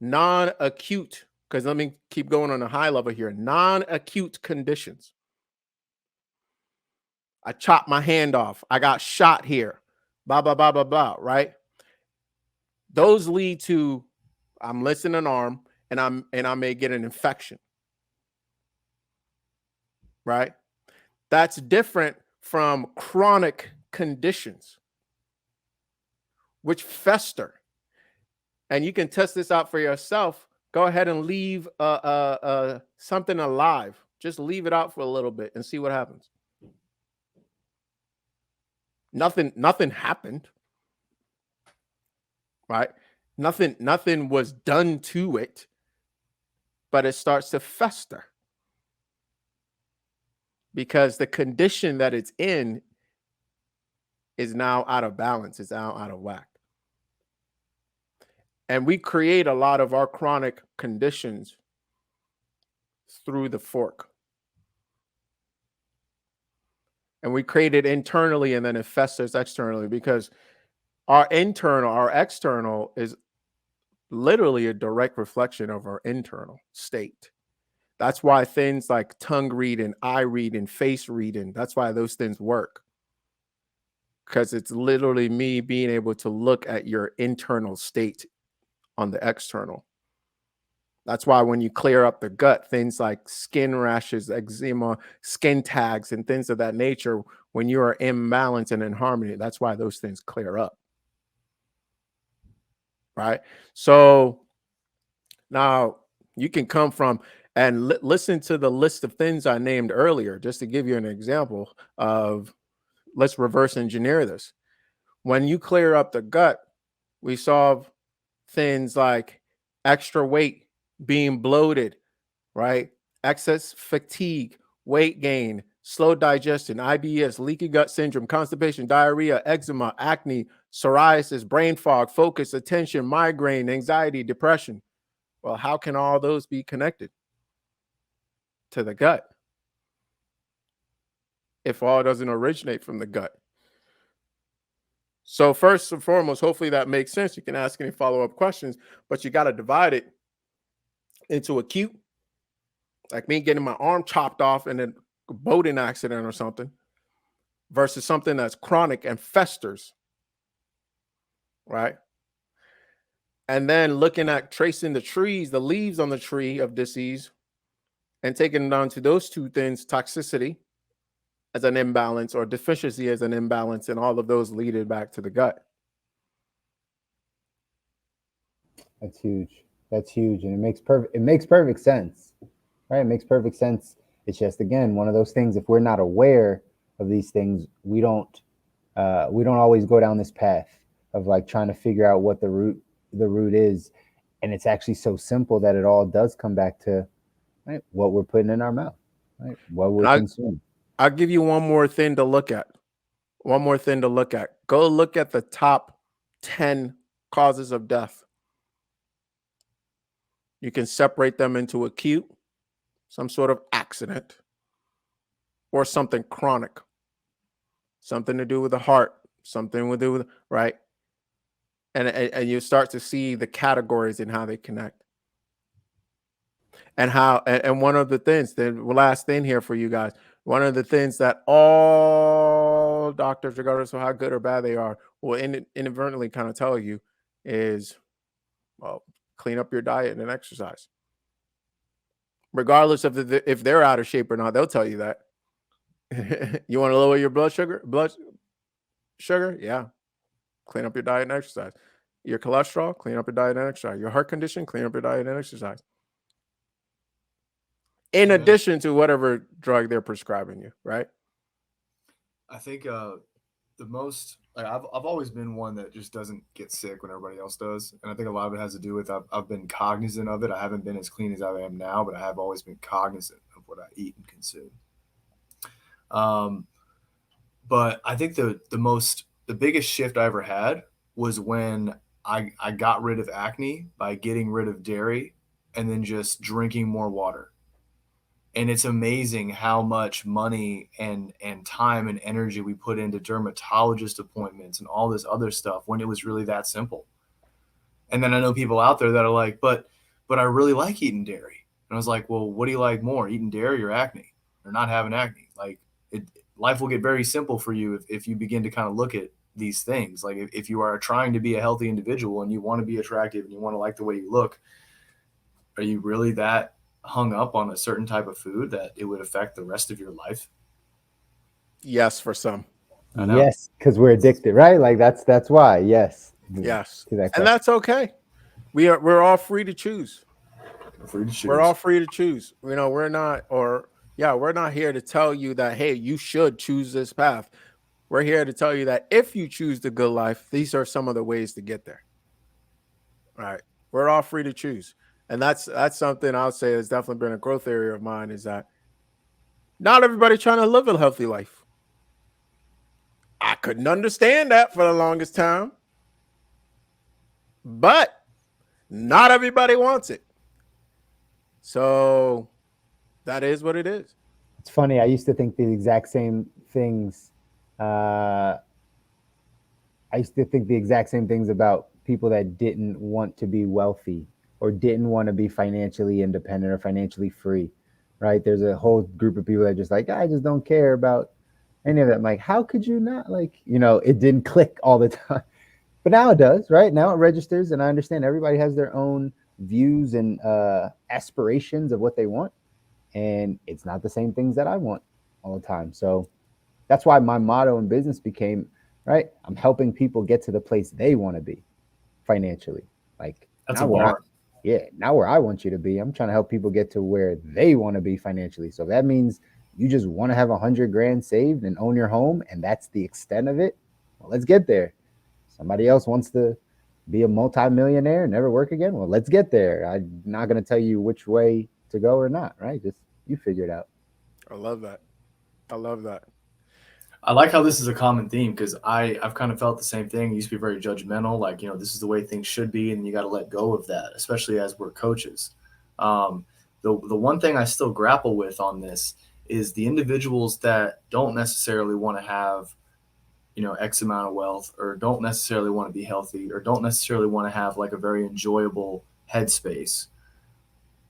non-acute, because let me keep going on a high level here, non-acute conditions. I chopped my hand off. I got shot here. Blah, blah, blah, blah, blah, right? Those lead to I'm missing an arm and I may get an infection. Right? That's different from chronic conditions, which fester. And you can test this out for yourself. Go ahead and leave something alive. Just leave it out for a little bit and see what happens. Nothing happened, right? Nothing was done to it, but it starts to fester because the condition that it's in is now out of balance. It's now out of whack. And we create a lot of our chronic conditions through the fork. And we create it internally and then it festers externally because our external is literally a direct reflection of our internal state. That's why things like tongue reading, eye reading, face reading, that's why those things work. Because it's literally me being able to look at your internal state on the external. That's why when you clear up the gut, things like skin rashes, eczema, skin tags, and things of that nature, when you are in balance and in harmony, that's why those things clear up. Right? So now you can come from and listen to the list of things I named earlier, just to give you an example of, let's reverse engineer this. When you clear up the gut, we solve things like extra weight, being bloated, right? Excess fatigue, weight gain, slow digestion, IBS, leaky gut syndrome, constipation, diarrhea, eczema, acne, psoriasis, brain fog, focus, attention, migraine, anxiety, depression. Well, how can all those be connected to the gut if all doesn't originate from the gut? So first and foremost, hopefully that makes sense. You can ask any follow-up questions, but you got to divide it into acute, like me getting my arm chopped off in a boating accident or something, versus something that's chronic and festers, right? And then looking at tracing the leaves on the tree of disease and taking it down to those two things, toxicity as an imbalance or deficiency as an imbalance, and all of those lead it back to the gut. That's huge. That's huge. And it makes perfect sense, right? It makes perfect sense. It's just, again, one of those things, if we're not aware of these things, we don't always go down this path of like trying to figure out what the root is. And it's actually so simple that it all does come back to, right, what we're putting in our mouth. right? What we And consume. I'll give you one more thing to look at. One more thing to look at. Go look at the top 10 causes of death. You can separate them into acute, some sort of accident, or something chronic, something to do with the heart, something to do with, right? And you start to see the categories and how they connect. And how, and one of the things, the last thing here for you guys, one of the things that all doctors, regardless of how good or bad they are, will inadvertently kind of tell you is, well, clean up your diet and exercise. Regardless of if they're out of shape or not, they'll tell you that. You want to lower your blood sugar? Yeah. Clean up your diet and exercise. Your cholesterol, clean up your diet and exercise. Your heart condition, clean up your diet and exercise. In addition to whatever drug they're prescribing you, right? I think the most, like, I've always been one that just doesn't get sick when everybody else does, and I think a lot of it has to do with I've been cognizant of it. I haven't been as clean as I am now, but I have always been cognizant of what I eat and consume. But I think the biggest shift I ever had was when I got rid of acne by getting rid of dairy and then just drinking more water. And it's amazing how much money and time and energy we put into dermatologist appointments and all this other stuff when it was really that simple. And then I know people out there that are like, but I really like eating dairy. And I was like, well, what do you like more, eating dairy or acne, or not having acne? Like, life will get very simple for you if you begin to kind of look at these things. Like, if you are trying to be a healthy individual and you want to be attractive and you want to like the way you look, are you really that hung up on a certain type of food that it would affect the rest of your life? Yes, for some. I know. Yes, because we're addicted, right? Like that's why. Yes. Yes. To that And question. that's okay. We're all free to choose. We're free to choose. We're all free to choose. You know, we're not here to tell you that, hey, you should choose this path. We're here to tell you that if you choose the good life, these are some of the ways to get there. All right. We're all free to choose. And that's something I'll say has definitely been a growth area of mine, is that not everybody trying to live a healthy life. I couldn't understand that for the longest time. But not everybody wants it. So that is what it is. It's funny. I used to think the exact same things. I used to think the exact same things about people that didn't want to be wealthy or didn't want to be financially independent or financially free, right? There's a whole group of people that are just like, I just don't care about any of that. I'm like, how could you not? Like, it didn't click all the time. But now it does, right? Now it registers, and I understand everybody has their own views and aspirations of what they want. And it's not the same things that I want all the time. So that's why my motto in business became, right, I'm helping people get to the place they want to be financially. Like, that's now a bar. now where I want you to be, I'm trying to help people get to where they want to be financially. So that means you just want to have 100 grand saved and own your home, and that's the extent of it. Well, let's get there. Somebody else wants to be a multimillionaire and never work again. Well, let's get there. I'm not going to tell you which way to go or not, right? Just you figure it out. I love that. I love that. I like how this is a common theme, because I've kind of felt the same thing. I used to be very judgmental, like, this is the way things should be, and you got to let go of that, especially as we're coaches. The one thing I still grapple with on this is the individuals that don't necessarily want to have, X amount of wealth, or don't necessarily want to be healthy, or don't necessarily want to have like a very enjoyable headspace.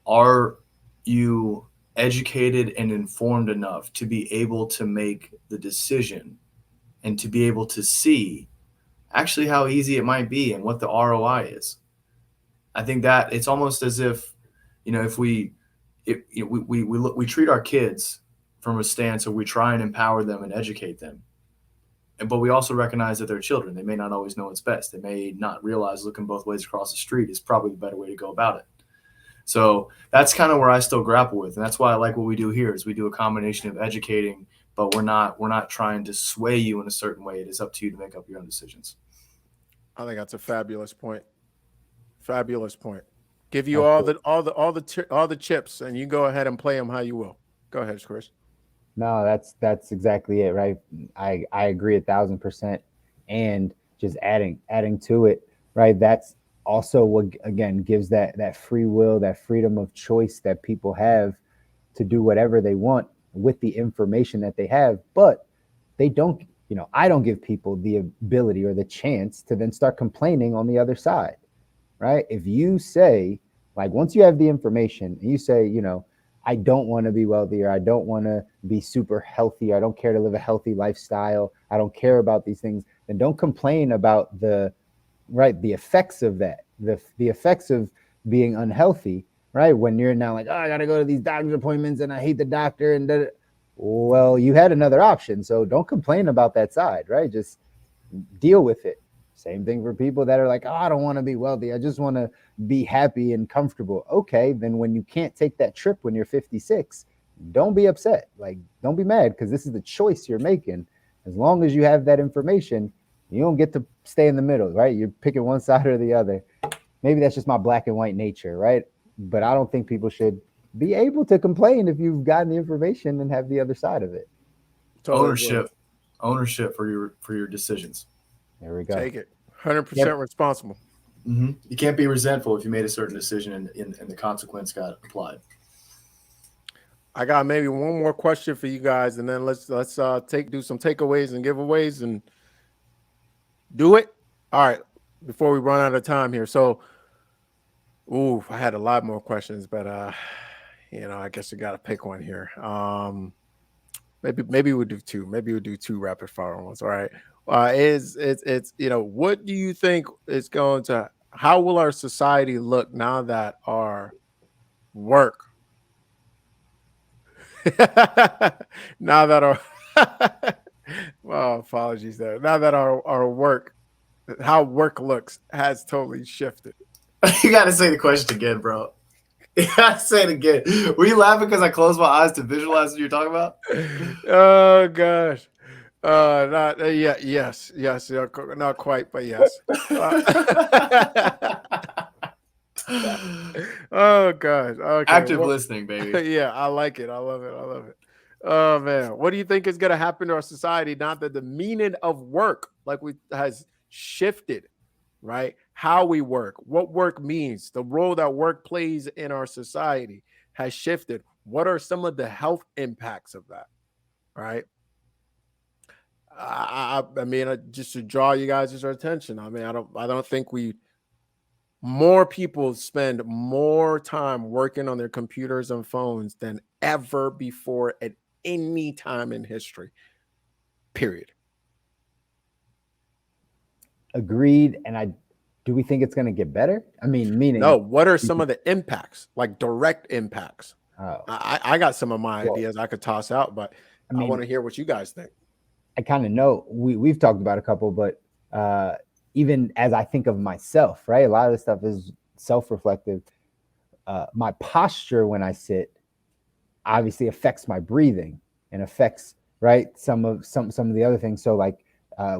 Are you educated and informed enough to be able to make the decision and to be able to see actually how easy it might be and what the ROI is? I think that it's almost as if, if we treat our kids from a stance of we try and empower them and educate them. But we also recognize that they're children. They may not always know what's best. They may not realize looking both ways across the street is probably the better way to go about it. So that's kind of where I still grapple with. And that's why I like what we do here, is we do a combination of educating, but we're not trying to sway you in a certain way. It is up to you to make up your own decisions. I think that's a fabulous point. Fabulous point. Give you all the chips, and you go ahead and play them how you will. Go ahead, Chris. No, that's exactly it, right? I agree 1,000%. And just adding to it, right? That's also what again gives that free will, that freedom of choice that people have to do whatever they want with the information that they have. But they don't, I don't give people the ability or the chance to then start complaining on the other side, right? If you say, like, once you have the information and you say, I don't want to be wealthy, or I don't want to be super healthy, I don't care to live a healthy lifestyle, I don't care about these things, then don't complain about the effects of that, the effects of being unhealthy, right? When you're now like, oh, I gotta go to these doctor's appointments and I hate the doctor, and well, you had another option, so don't complain about that side, right? Just deal with it. Same thing for people that are like, oh, I don't want to be wealthy, I just want to be happy and comfortable. Okay, then when you can't take that trip when you're 56, don't be upset. Like, don't be mad, because this is the choice you're making. As long as you have that information, you don't get to stay in the middle, right? You're picking one side or the other. Maybe that's just my black and white nature, right? But I don't think people should be able to complain if you've gotten the information and have the other side of it. Totally. Ownership for your decisions. There we go. Take it. 100% responsible. Mm-hmm. You can't be resentful if you made a certain decision and the consequence got applied. I got maybe one more question for you guys, and then let's do some takeaways and giveaways and do it. All right, before we run out of time here. So, I had a lot more questions, but I guess we got to pick one here. Maybe we'll do two. Maybe we'll do two rapid fire ones. All right. What do you think is going to? How will our society look now that our work? Now that our well, apologies there. Now that our work, how work looks has totally shifted. You got to say the question again, bro. You got to say it again. Were you laughing because I closed my eyes to visualize what you're talking about? Oh gosh. Yes, not quite, but yes. Oh gosh. Okay. Active listening, baby. Yeah, I like it. I love it. Oh man, what do you think is gonna happen to our society now that the meaning of work has shifted, right? How we work, what work means, the role that work plays in our society has shifted. What are some of the health impacts of that? Right. I mean, just to draw you guys' attention. I mean, I don't think more people spend more time working on their computers and phones than ever before at any time in history. Period. Agreed. And do we think it's going to get better? I mean, meaning no. What are some of the impacts, like direct impacts? Oh. I got some of my ideas I could toss out, but I want to hear what you guys think. I kind of know we've talked about a couple, but even as I think of myself, right? A lot of this stuff is self-reflective. My posture when I sit obviously affects my breathing and affects, right, some of the other things. So like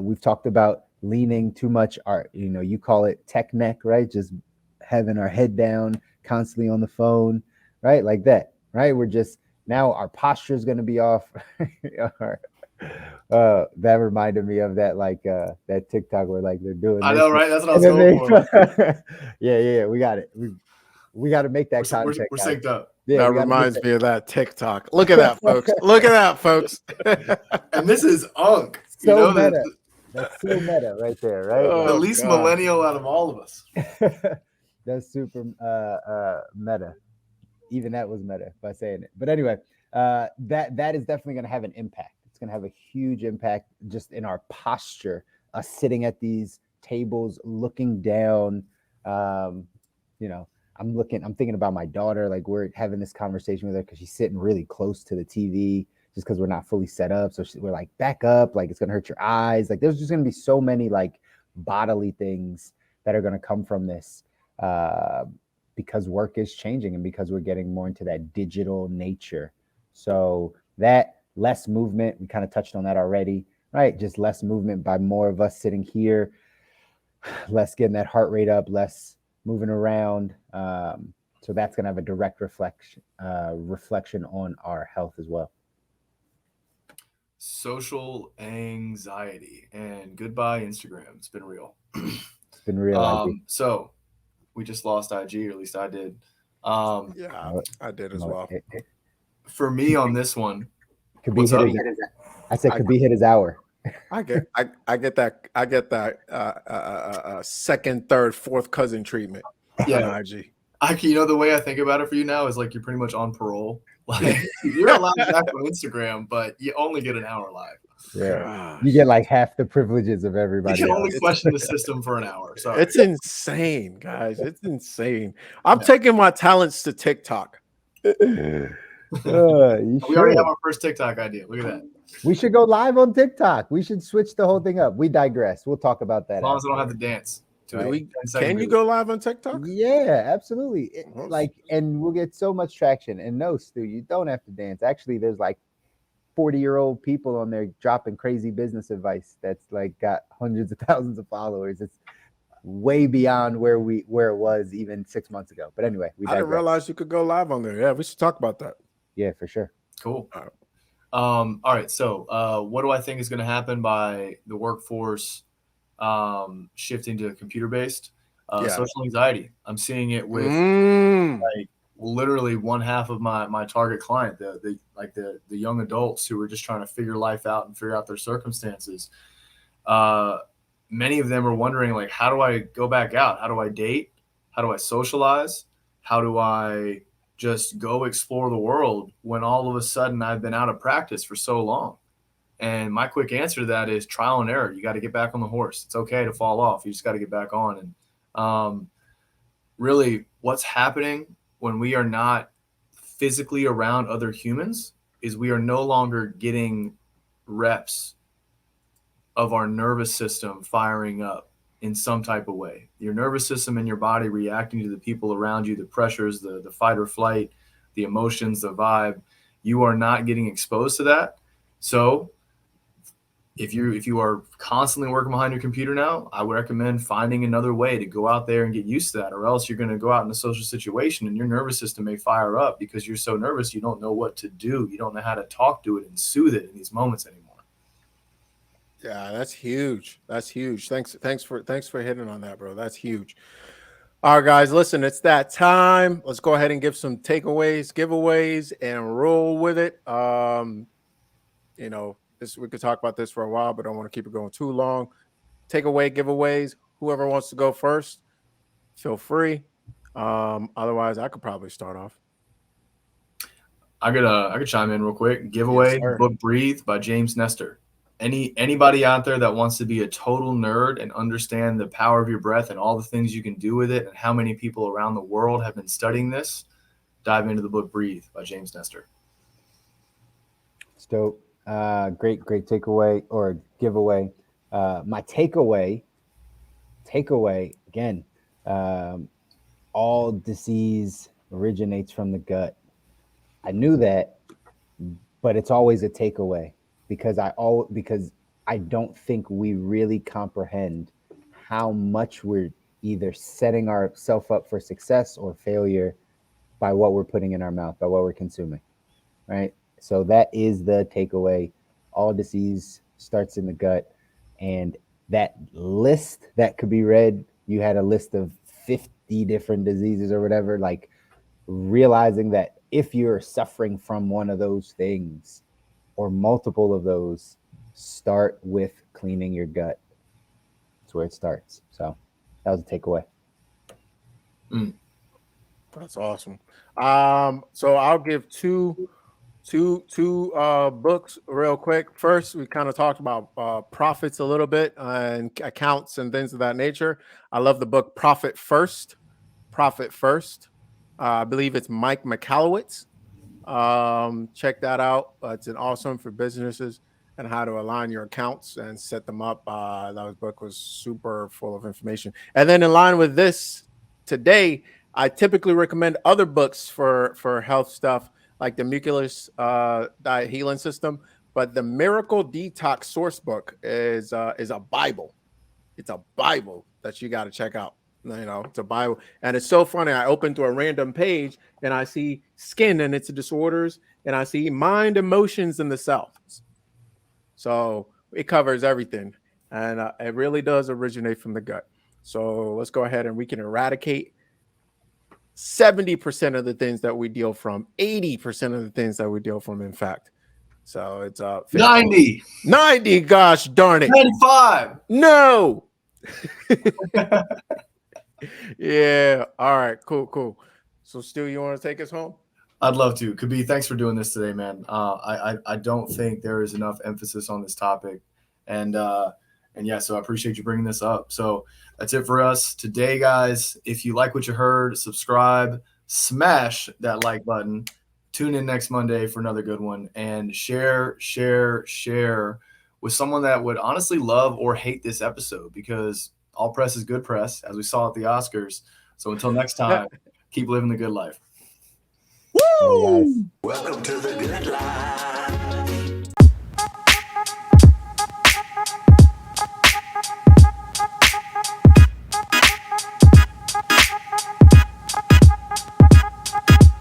we've talked about leaning too much, you call it tech neck, right? Just having our head down, constantly on the phone, right? Like that, right? We're just now our posture is going to be off. That reminded me of that that TikTok where like they're doing. I know, right? That's what I was going for. Yeah, we got it. We got to make that content. We're synced up. Yeah, that reminds me of that TikTok. Look at that, folks. Look at that, folks. And this is Unk. So meta. That's so meta right there, right? The least millennial out of all of us. That's super meta. Even that was meta by saying it. But anyway, that is definitely going to have an impact. It's going to have a huge impact just in our posture, us sitting at these tables, looking down. I'm thinking about my daughter. Like we're having this conversation with her because she's sitting really close to the TV just because we're not fully set up. So we're like, back up, like it's going to hurt your eyes. Like there's just going to be so many like bodily things that are going to come from this because work is changing and because we're getting more into that digital nature. So that less movement, we kind of touched on that already, right? Just less movement by more of us sitting here, less getting that heart rate up, less moving around. So that's going to have a direct reflection on our health as well. Social anxiety, and goodbye Instagram. It's been real. It's been real. So we just lost IG, or at least I did. Yeah, I did as well. For me on this one, Kobi I said Kobi hit his hour. I get that second, third, fourth cousin treatment on IG. You know, the way I think about it for you now is like you're pretty much on parole. Like you're allowed back on Instagram, but you only get an hour live. Yeah, Gosh. you get like half the privileges of everybody. You can only question the system for an hour. Sorry. It's insane, guys. It's insane. I'm taking my talents to TikTok. We already have our first TikTok idea. Look at that. We should go live on TikTok. We should switch the whole thing up. We digress. We'll talk about that. As long as I don't have to dance. Can you go live on TikTok? Yeah, absolutely. And we'll get so much traction. And no, Stu, you don't have to dance. Actually, there's like 40-year-old people on there dropping crazy business advice that's like got hundreds of thousands of followers. It's way beyond where it was even 6 months ago. But anyway, I didn't realize you could go live on there. Yeah, we should talk about that. Yeah, for sure. Cool. All right. So what do I think is going to happen by the workforce shifting to computer-based? Social anxiety. I'm seeing it with like literally one half of my target client, the young adults who are just trying to figure life out and figure out their circumstances. Many of them are wondering, like, how do I go back out? How do I date? How do I socialize? How do I just go explore the world when all of a sudden I've been out of practice for so long? And my quick answer to that is trial and error. You got to get back on the horse. It's okay to fall off. You just got to get back on. And really what's happening when we are not physically around other humans is we are no longer getting reps of our nervous system firing up in some type of way. Your nervous system and your body reacting to the people around you, the pressures, the fight or flight, the emotions, the vibe. You are not getting exposed to that. So if you are constantly working behind your computer now, I would recommend finding another way to go out there and get used to that, or else you're going to go out in a social situation and your nervous system may fire up because you're so nervous you don't know what to do. You don't know how to talk to it and soothe it in these moments anymore. Yeah, that's huge. That's huge. Thanks for hitting on that, bro. That's huge. All right, guys, listen, it's that time. Let's go ahead and give some takeaways, giveaways, and roll with it. We could talk about this for a while, but I don't want to keep it going too long. Takeaway, giveaways. Whoever wants to go first, feel free. Otherwise, I could probably start off. I could chime in real quick. Giveaway, book Breathe by James Nestor. Anybody out there that wants to be a total nerd and understand the power of your breath and all the things you can do with it and how many people around the world have been studying this, dive into the book Breathe by James Nestor. It's dope. Great takeaway or giveaway. My takeaway again, all disease originates from the gut. I knew that, but it's always a takeaway because I don't think we really comprehend how much we're either setting ourselves up for success or failure by what we're putting in our mouth, by what we're consuming, right? So that is the takeaway. All disease starts in the gut. And that list that could be read, you had a list of 50 different diseases or whatever, like realizing that if you're suffering from one of those things or multiple of those, start with cleaning your gut. That's where it starts. So that was a takeaway. That's awesome. So I'll give two books real quick. First, we kind of talked about profits a little bit and accounts and things of that nature. I love the book Profit First. I believe it's Mike Michalowicz. Check that out. It's an awesome for businesses and how to align your accounts and set them up. That book was super full of information. And then in line with this today, I typically recommend other books for health stuff, like the Muculus Diet Healing System, but the Miracle Detox Source Book is a Bible. It's a Bible that you got to check out. It's a Bible. And it's so funny. I open to a random page and I see skin and its disorders, and I see mind, emotions, and the self. So it covers everything. And it really does originate from the gut. So let's go ahead and we can eradicate 70% of the things that we deal from, 80% of the things that we deal from, in fact. So it's 90. 90, gosh darn it. 95. No. Yeah. All right. Cool. So Stu, you want to take us home? I'd love to. Kobi, thanks for doing this today, man. I don't think there is enough emphasis on this topic. And yeah, so I appreciate you bringing this up. So that's it for us today, guys. If you like what you heard, subscribe, smash that like button. Tune in next Monday for another good one, and share with someone that would honestly love or hate this episode, because all press is good press, as we saw at the Oscars. So until next time, keep living the good life. Woo! Hey, guys. Welcome to the good life.